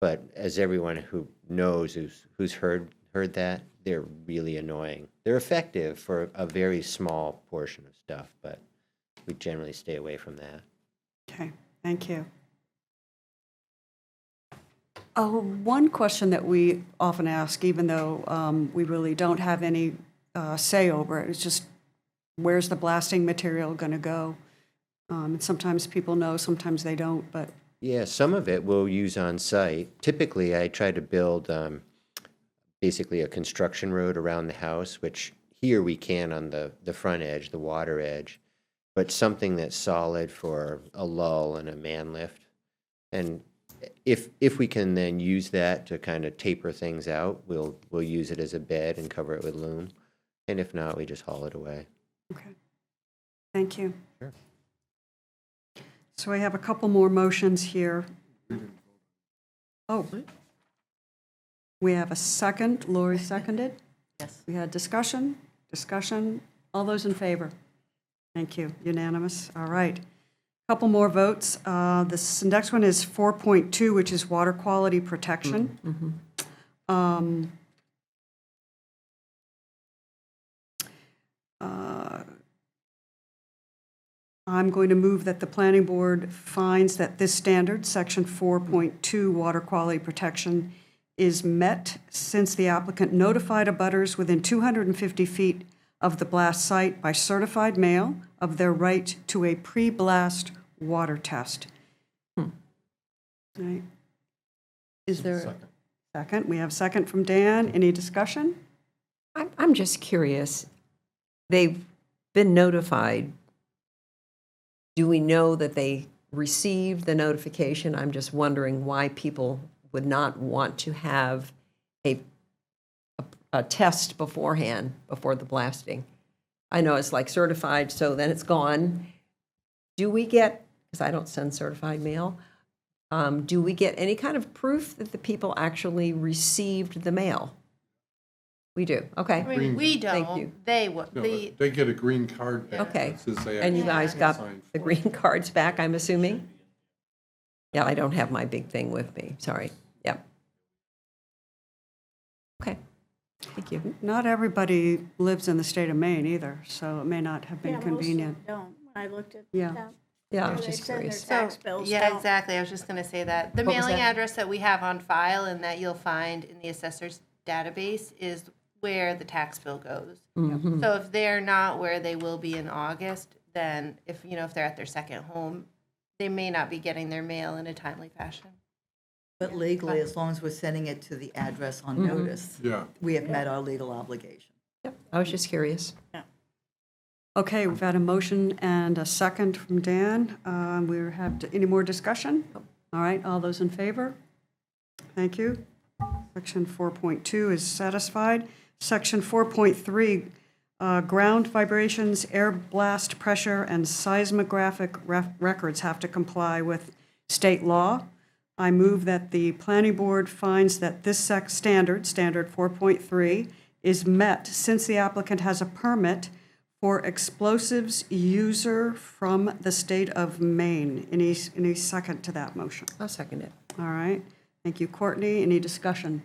But as everyone who knows, who's heard that, they're really annoying. They're effective for a very small portion of stuff, but we generally stay away from that. Okay, thank you. One question that we often ask, even though we really don't have any say over it, is just where's the blasting material going to go? And sometimes people know, sometimes they don't, but Yeah, some of it we'll use on site. Typically, I try to build basically a construction road around the house, which here we can on the front edge, the water edge, but something that's solid for a lull and a man lift. And if we can then use that to kind of taper things out, we'll use it as a bed and cover it with loom. And if not, we just haul it away. okay. Thank you. Sure. So I have a couple more motions here. Oh. We have a second. Lori seconded. Yes. We had discussion. All those in favor? Thank you. Unanimous. All right. Couple more votes. This next one is 4.2, which is water quality protection. I'm going to move that the planning board finds that this standard, section 4.2, water quality protection, is met since the applicant notified abutters within 250 feet of the blast site by certified mail of their right to a pre-blast water test. Right. Is there a second? We have a second from Dan. Any discussion? I'm just curious. They've been notified. Do we know that they received the notification? I'm just wondering why people would not want to have a test beforehand, before the blasting. I know it's like certified, so then it's gone. Do we get, because I don't send certified mail, do we get any kind of proof that the people actually received the mail? We do, okay. I mean, we Thank don't. you. They would. No, The, they get a green card back. Okay. that says they And you actually guys got signed the for it. green cards back, I'm assuming? Yeah, I don't have my big thing with me, sorry. Yep. Okay, thank you. Not everybody lives in the state of Maine either, so it may not have been Yeah, most of them convenient. don't. When I looked at Yeah. that. Yeah, I Or was they just send their curious. tax bills yeah, don't. exactly. I was just going to say that. The What was mailing that? address that we have on file and that you'll find in the assessor's database is where the tax bill goes. Mm-hmm. So if they're not where they will be in August, then if they're at their second home, they may not be getting their mail in a timely fashion. But legally, as long as we're sending it to the address on notice, Yeah. we have met our legal obligation. Yep, I was just curious. Okay, we've had a motion and a second from Dan. We have any more discussion? All right, all those in favor? Thank you. Section 4.2 is satisfied. Section 4.3, ground vibrations, air blast pressure, and seismographic records have to comply with state law. I move that the planning board finds that this standard 4.3, is met since the applicant has a permit for explosives user from the state of Maine. Any second to that motion? I'll second it. All right. Thank you, Courtney. Any discussion?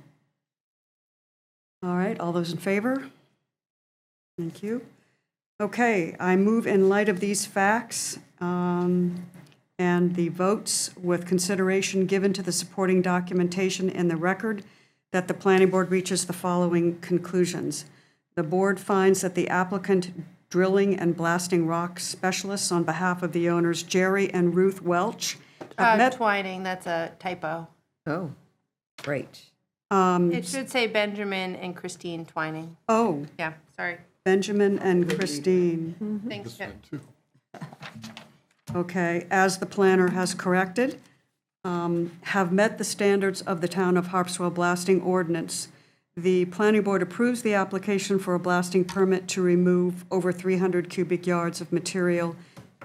All right, all those in favor? Thank you. Okay, I move in light of these facts and the votes with consideration given to the supporting documentation in the record that the planning board reaches the following conclusions. The board finds that the applicant drilling and blasting rock specialists on behalf of the owners Jerry and Ruth Welch have met. Twining, that's a typo. Oh, great. It should say Benjamin and Christine Twining. Oh, Yeah, sorry. Benjamin and Christine. Thanks, Tim. Too. Okay, as the planner has corrected, have met the standards of the Town of Harpswell blasting ordinance. The planning board approves the application for a blasting permit to remove over 300 cubic yards of material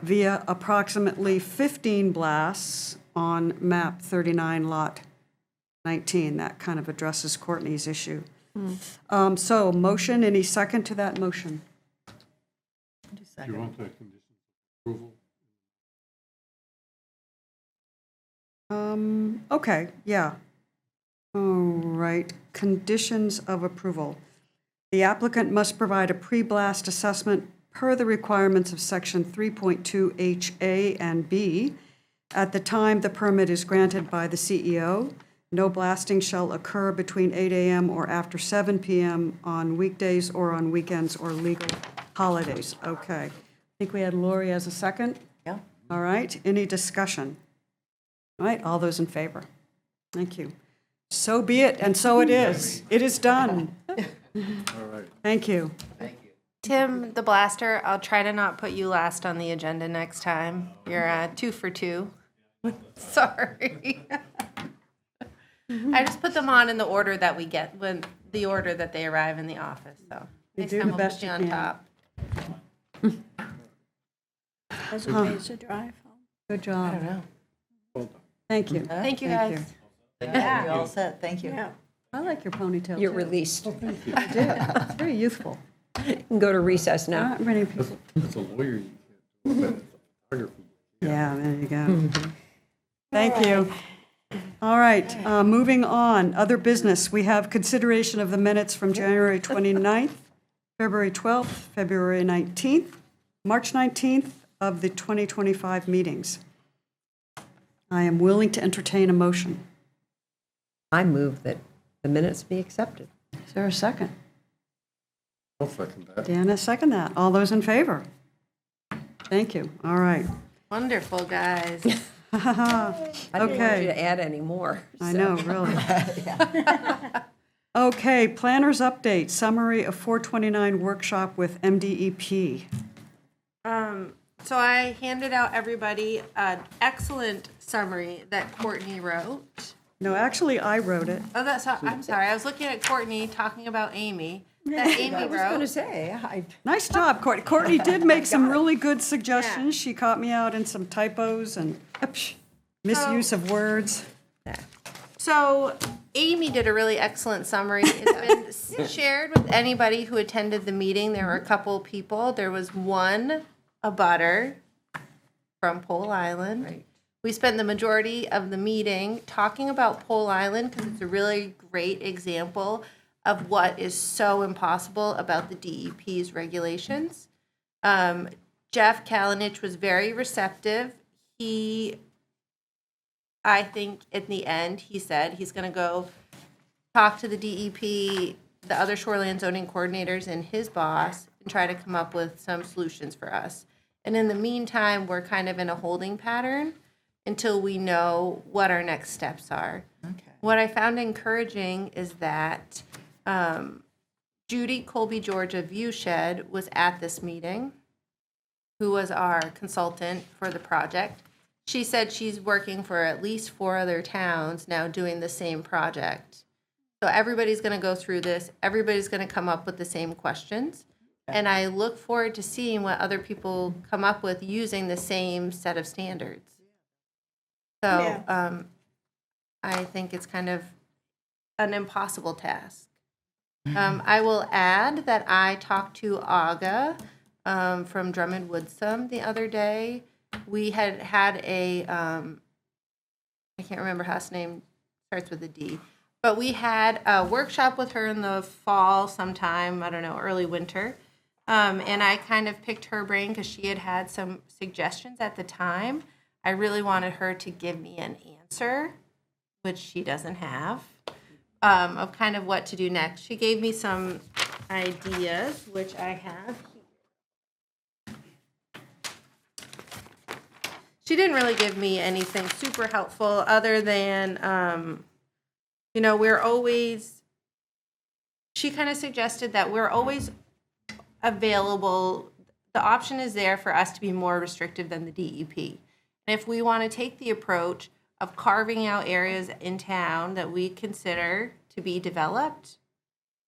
via approximately 15 blasts on map 39, lot 19. That kind of addresses Courtney's issue. So motion, any second to that motion? Do you want the conditions of approval? Okay, yeah. All right, conditions of approval. The applicant must provide a pre-blast assessment per the requirements of section 3.2HA and B. At the time the permit is granted by the CEO, no blasting shall occur between 8 a.m. or after 7 p.m. on weekdays or on weekends or legal holidays. Okay. I think we had Lori as a second. Yeah. All right, any discussion? All right, all those in favor? Thank you. So be it, and so it is. It is done. All right. Thank you. Tim, the blaster, I'll try to not put you last on the agenda next time. You're 2 for 2. Sorry. I just put them on in the order that we get, when the order that they arrive in the office, so. You Next do time the I'll best put you you on can. top. As it pays to drive home. Good I don't job. know. Well done. Thank you. Thank you, Thank guys. Yeah, you're all set, thank you. Yeah. I like your ponytail, You're too. released. I do. It's very youthful. You can go to recess now. Not many people. As a lawyer, you can't do that. As a photographer, Yeah, there you go. Thank you. All right, moving on. Other business. We have consideration of the minutes from January 29th, February 12th, February 19th, March 19th of the 2025 meetings. I am willing to entertain a motion. I move that the minutes be accepted. Is there a second? I'll second that. Deanna, second that. All those in favor? Thank you. All right. Wonderful, guys. I didn't want you Okay. to add any more. I know, really. Okay, planners update, summary of 429 workshop with MDEP. So I handed out everybody an excellent summary that Courtney wrote. No, actually, I wrote it. Oh, I'm sorry. I was looking at Courtney talking about Amy. That Amy I was going to wrote. say, Nice job, Courtney. Courtney did make some really good suggestions. She caught me out in some typos and misuse of words. So Amy did a really excellent summary. It's been shared with anybody who attended the meeting. There were a couple people. There was one, a butter from Pole Island. Right. We spent the majority of the meeting talking about Pole Island because it's a really great example of what is so impossible about the DEP's regulations. Jeff Kalinich was very receptive. I think in the end, he said he's going to go talk to the DEP, the other shoreline zoning coordinators, and his boss, and try to come up with some solutions for us. And in the meantime, we're kind of in a holding pattern until we know what our next steps are. Okay. What I found encouraging is that Judy Colby George of Viewshed was at this meeting, who was our consultant for the project. She said she's working for at least 4 other towns now doing the same project. So everybody's going to go through this. Everybody's going to come up with the same questions. And I look forward to seeing what other people come up with using the same set of standards. So I think it's kind of an impossible task. I will add that I talked to Aga from Drummond Woodsum the other day. We had a, I can't remember how his name starts with a D, but we had a workshop with her in the fall sometime, I don't know, early winter. And I kind of picked her brain because she had some suggestions at the time. I really wanted her to give me an answer, which she doesn't have, of kind of what to do next. She gave me some ideas, which I have here. She didn't really give me anything super helpful other than, we're always, she kind of suggested that we're always available. The option is there for us to be more restrictive than the DEP. And if we want to take the approach of carving out areas in town that we consider to be developed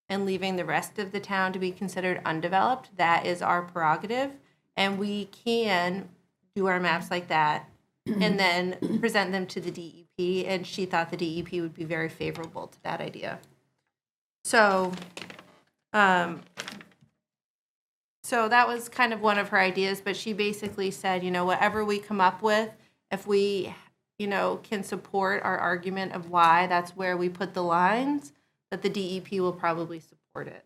and leaving the rest of the town to be considered undeveloped, that is our prerogative. And we can do our maps like that and then present them to the DEP. And she thought the DEP would be very favorable to that idea. So, so that was kind of one of her ideas, but she basically said, whatever we come up with, if we, can support our argument of why that's where we put the lines, that the DEP will probably support it.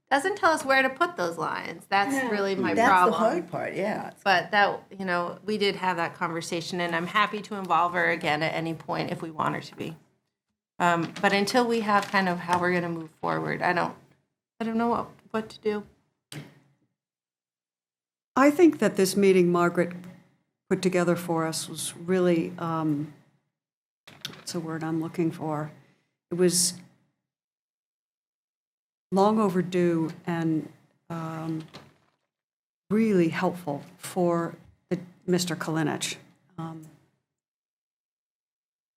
Doesn't tell us where to put those lines. That's really my That's problem. the hard part, yeah. But that, we did have that conversation, and I'm happy to involve her again at any point if we want her to be. But until we have kind of how we're going to move forward, I don't know what to do. I think that this meeting Margaret put together for us was really, what's the word I'm looking for? It was long overdue and really helpful for Mr. Kalinich.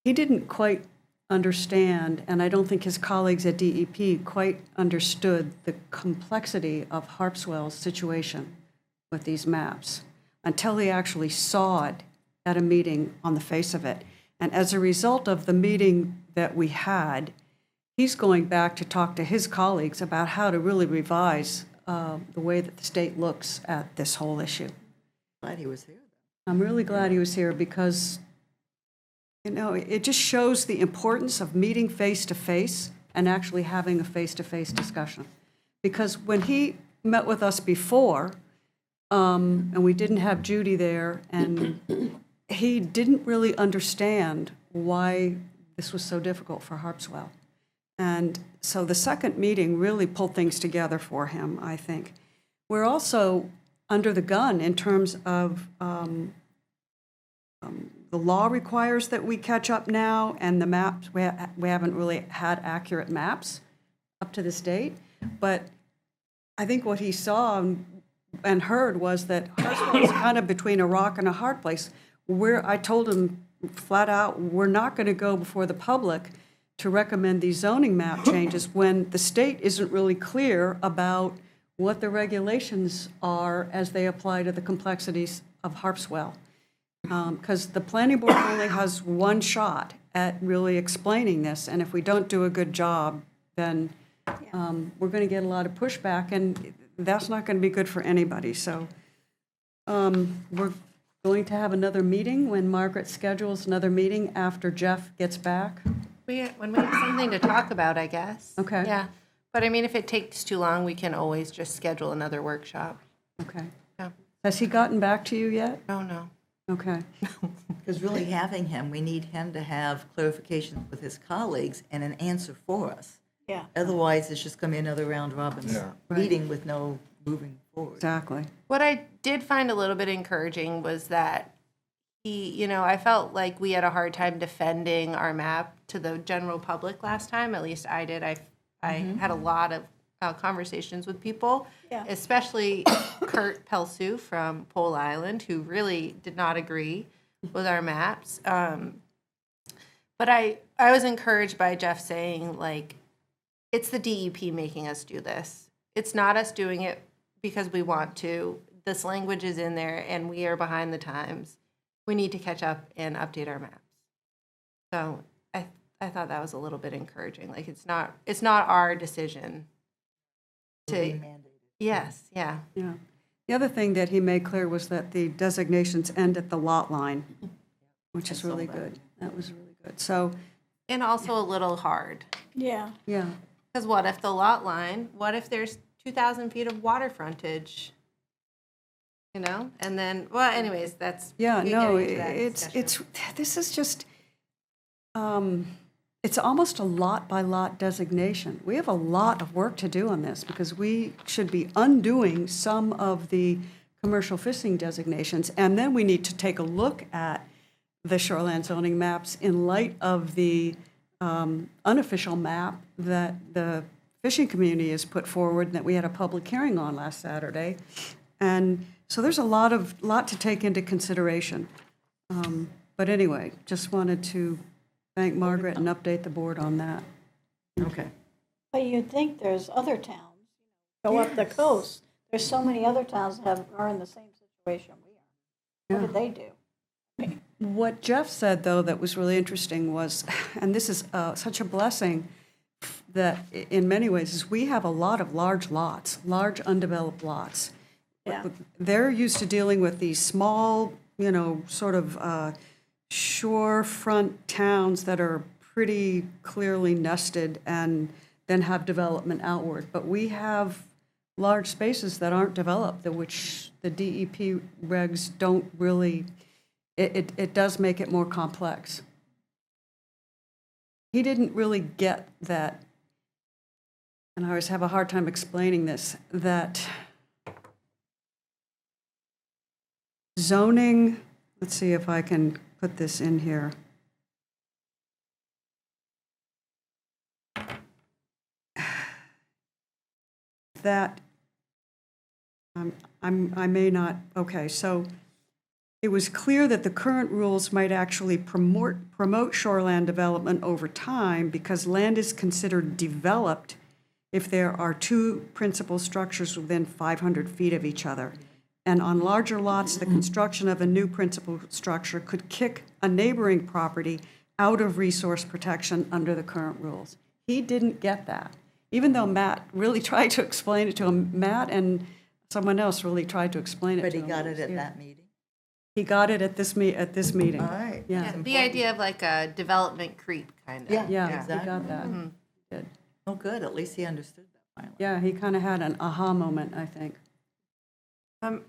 He didn't quite understand, and I don't think his colleagues at DEP quite understood the complexity of Harpswell's situation with these maps until they actually saw it at a meeting on the face of it. And as a result of the meeting that we had, he's going back to talk to his colleagues about how to really revise the way that the state looks at this whole issue. Glad he was here. I'm really glad he was here because, it just shows the importance of meeting face to face and actually having a face-to-face discussion. Because when he met with us before, and we didn't have Judy there, and he didn't really understand why this was so difficult for Harpswell. And so the second meeting really pulled things together for him, I think. We're also under the gun in terms of the law requires that we catch up now, and the maps, we haven't really had accurate maps up to this date. But I think what he saw and heard was that Harpswell is kind of between a rock and a hard place. I told him flat out, we're not going to go before the public to recommend these zoning map changes when the state isn't really clear about what the regulations are as they apply to the complexities of Harpswell. Because the planning board only has one shot at really explaining this, and if we don't do a good job, then we're going to get a lot of pushback, and that's not going to be good for anybody. So we're going to have another meeting when Margaret schedules another meeting after Jeff gets back. When we have something to talk about, I guess. Okay. Yeah. But I mean, if it takes too long, we can always just schedule another workshop. Okay. Yeah. Has he gotten back to you yet? No. Okay. Because really having him, we need him to have clarifications with his colleagues and an answer for us. Yeah. Otherwise, it's just going to be another round robin meeting with no moving forward. Exactly. What I did find a little bit encouraging was that I felt like we had a hard time defending our map to the general public last time. At least I did. I had a lot of conversations with people, especially Kurt Pelsu from Pole Island, who really did not agree with our maps. But I was encouraged by Jeff saying, like, it's the DEP making us do this. It's not us doing it because we want to. This language is in there, and we are behind the times. We need to catch up and update our maps. So I thought that was a little bit encouraging. Like, it's not our decision to. Yes, yeah. Yeah. The other thing that he made clear was that the designations end at the lot line, which is really good. That was really good. So, And also a little hard. Yeah. yeah. Because what if the lot line, what if there's 2,000 feet of water frontage? You know? And then, well, anyways, that's. Yeah, you're no, getting into that discussion. this is just, it's almost a lot by lot designation. We have a lot of work to do on this because we should be undoing some of the commercial fishing designations. And then we need to take a look at the shoreline zoning maps in light of the unofficial map that the fishing community has put forward and that we had a public hearing on last Saturday. And so there's a lot to take into consideration. But anyway, just wanted to thank Margaret and update the board on that. Okay. But you'd think there's other towns, go up the coast. There's so many other towns that are in the same situation we are. What did they do? What Jeff said, though, that was really interesting was, and this is such a blessing, that in many ways is we have a lot of large lots, large undeveloped lots. Yeah. They're used to dealing with these small, sort of shorefront towns that are pretty clearly nested and then have development outward. But we have large spaces that aren't developed, which the DEP regs don't really, it does make it more complex. He didn't really get that, and I always have a hard time explaining this, that zoning, let's see if I can put this in here. That I may not, okay, so it was clear that the current rules might actually promote shoreland development over time because land is considered developed if there are two principal structures within 500 feet of each other. And on larger lots, the construction of a new principal structure could kick a neighboring property out of resource protection under the current rules. He didn't get that, even though Matt really tried to explain it to him. Matt and someone else really tried to explain it But to he him. got it at that meeting? He got it at this meeting. All right. Yeah. Yeah, the idea of like a development creep, kind of. Yeah. Yeah, he Exactly. got that. Good. Oh, good, at least he understood that finally. Yeah, he kind of had an aha moment, I think.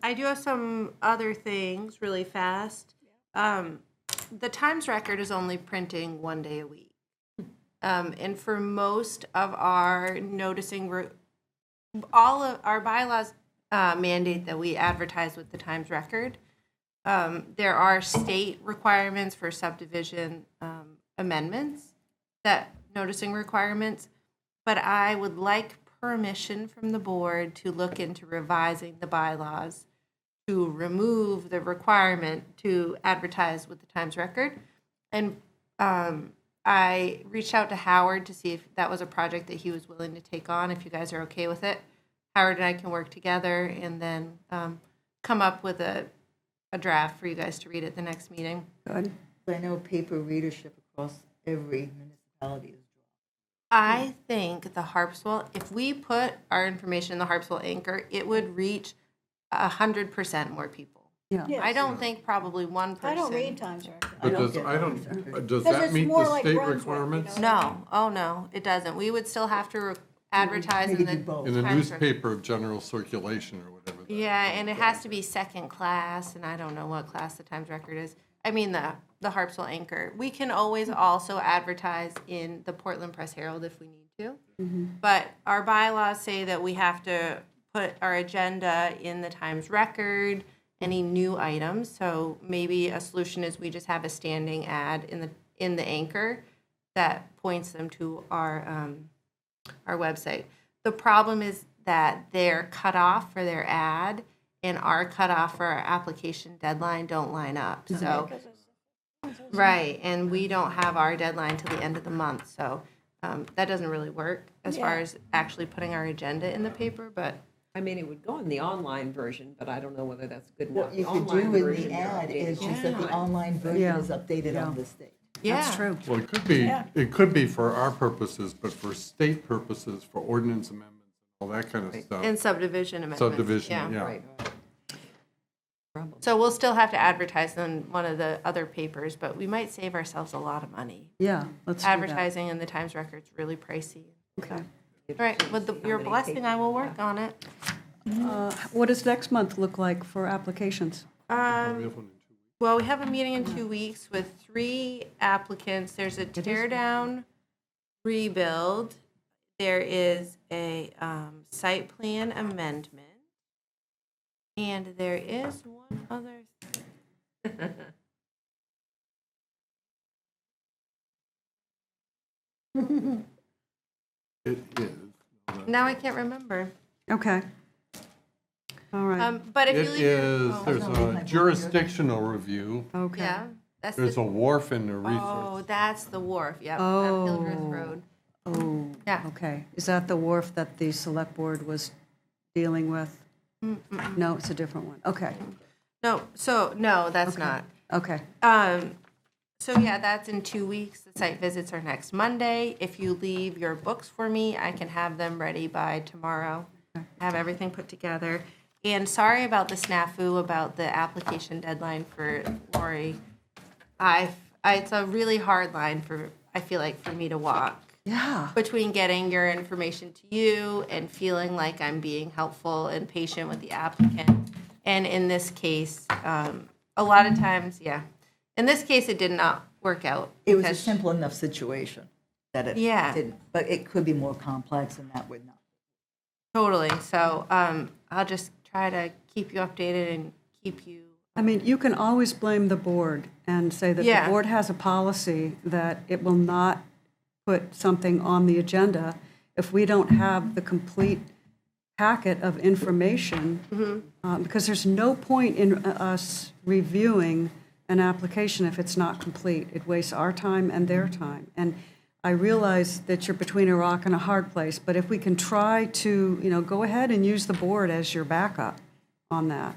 I do have some other things really fast. The Times Record is only printing one day a week. And for most of our noticing, all of our bylaws mandate that we advertise with the Times Record. There are state requirements for subdivision amendments, that noticing requirements, but I would like permission from the board to look into revising the bylaws to remove the requirement to advertise with the Times Record. And I reached out to Howard to see if that was a project that he was willing to take on, if you guys are okay with it. Howard and I can work together and then come up with a draft for you guys to read at the next meeting. Good. I know paper readership across every municipality is I think the Harpswell, if we put our information in the Harpswell Anchor, it would reach 100% more people. Yeah. Yes. I don't think probably one person. I don't read Times Record. But does Because that it's meet more the like state Brunswick, requirements? you know? No, oh no, it doesn't. We would still have to advertise in Maybe the do both. In a Times Record. newspaper of general circulation or whatever. that- Yeah, and it has to be second class, and I don't know what class the Times Record is. I mean, the Harpswell Anchor. We can always also advertise in the Portland Press Herald if we need to. But our bylaws say that we have to put our agenda in the Times Record, any new items. So maybe a solution is we just have a standing ad in the Anchor that points them to our website. The problem is that their cutoff for their ad and our cutoff for our application deadline don't line up. So Right, and we don't have our deadline till the end of the month, so that doesn't really work as far Yeah. as actually putting our agenda in the paper, but I mean, it would go in the online version, but I don't know whether that's good enough. What you The could do online in version, the they're ad is updated just that the online version Yeah. is updated Yeah. on this date. yeah. That's true. Well, it could be for our purposes, but for state purposes, for ordinance amendments, all that kind of stuff. And subdivision amendments. Subdivision, yeah. Right. Problem. So we'll still have to advertise on one of the other papers, but we might save ourselves a lot of money. Yeah, let's do that. Advertising in the Times Record's really pricey. Okay. All right, with your many blessing, I will work on it. What does next month look like for applications? We have one in 2 weeks. Well, we have a meeting in 2 weeks with 3 applicants. There's a tear down rebuild. There is a site plan amendment. And there is one other. It is. Now I can't remember. Okay. All right, But if It you leave your, is, there's a jurisdictional review. okay. yeah, that's There's a the, wharf in the oh, resource. that's the wharf. Yep, Oh. Hildreth Road. Oh, Yeah. okay. Is that the wharf that the select board was dealing with? No, it's a different one. Okay, No, so no, that's not. okay. So yeah, that's in 2 weeks. The site visits are next Monday. If you leave your books for me, I can have them ready by tomorrow. Have everything put together. And sorry about the snafu about the application deadline for Lori. It's a really hard line for, I feel like, for me to walk Yeah, between getting your information to you and feeling like I'm being helpful and patient with the applicant. And in this case, a lot of times, yeah. In this case, it did not work out. It was a because- simple enough situation that it Yeah. didn't, but it could be more complex and that would not. Totally. So I'll just try to keep you updated and keep you. I mean, you can always blame the board and say that the Yeah. board has a policy that it will not put something on the agenda if we don't have the complete packet of information, because there's no point in us reviewing an application if it's not complete. It wastes our time and their time. And I realize that you're between a rock and a hard place, but if we can try to, go ahead and use the board as your backup on that.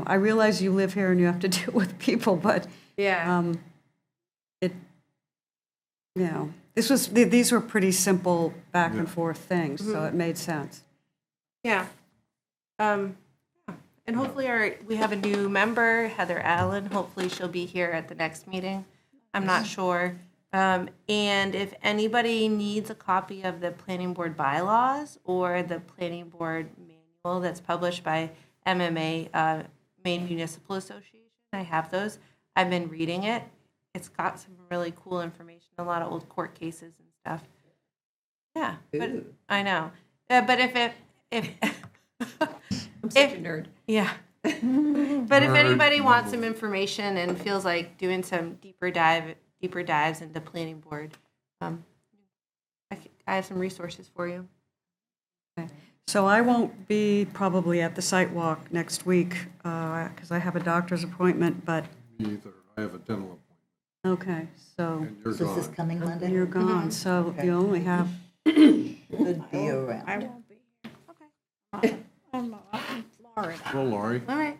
I realize you live here and you have to deal with people, but Yeah. these were pretty simple back and forth things, so it made sense. Yeah. Yeah. And hopefully we have a new member, Heather Allen. Hopefully she'll be here at the next meeting. I'm not sure. And if anybody needs a copy of the planning board bylaws or the planning board manual that's published by MMA, Maine Municipal Association, I have those. I've been reading it. It's got some really cool information, a lot of old court cases and stuff. Yeah, but I know. But if I'm such a nerd. yeah. But if anybody wants some information and feels like doing some deeper dives into planning board, I have some resources for you. So I won't be probably at the site walk next week because I have a doctor's appointment, but, Me either. I have a dental appointment, okay, so and you're So is this gone. coming Monday? you're gone, so you only have, Could be around. I won't be here. Okay. I'm in Florida. Well, Laurie, All right.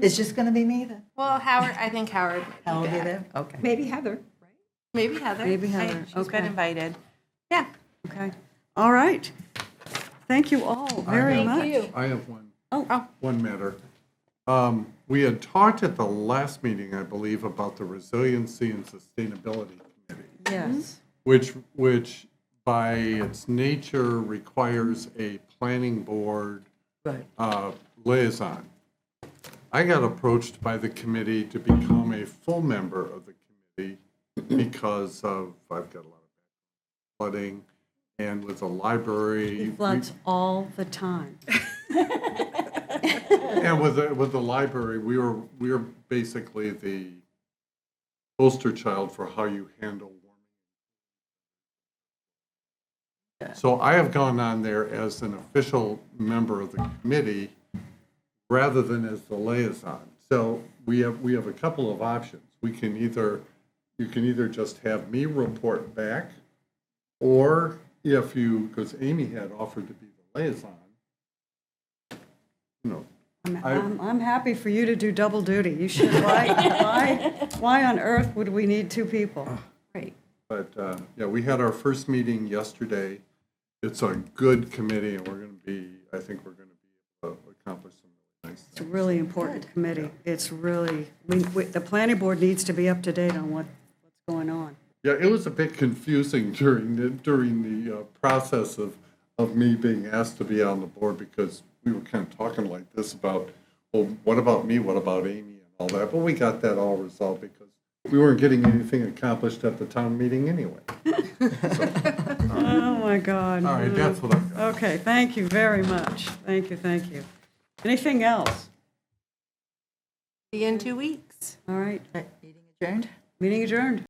It's just going to be me then? Well, Howard, I think Howard. might be I'll be back. there? Okay. Maybe Heather, right? Maybe Heather. Maybe Heather, She's been okay. invited. Yeah. okay. All right. Thank you all very much. Thank you. I have one. Oh. One matter. We had talked at the last meeting, I believe, about the Resiliency and Sustainability Committee, Yes. which by its nature requires a planning board Right. liaison. I got approached by the committee to become a full member of the committee because I've got a lot of flooding, and with the library. It floods all the time. And with the library, we were basically the poster child for how you handle warming. So I have gone on there as an official member of the committee rather than as the liaison. So we have a couple of options. you can either just have me report back, or if you, because Amy had offered to be the liaison, you know, I'm happy for you to do double duty. You should. Why on earth would we need two people? Right. but, yeah, we had our first meeting yesterday. It's a good committee, and I think we're going to be able to accomplish some really nice It's a things. really important committee. It's really, the planning board needs to be up to date on what's going on. Yeah, it was a bit confusing during the process of me being asked to be on the board, because we were kind of talking like this about, well, what about me, what about Amy, and all that, but we got that all resolved because we weren't getting anything accomplished at the town meeting anyway. Oh, my God. All right, that's what I got. Okay, thank you very much. Thank you. Anything else? See you in 2 weeks. All right, Meeting adjourned? meeting adjourned.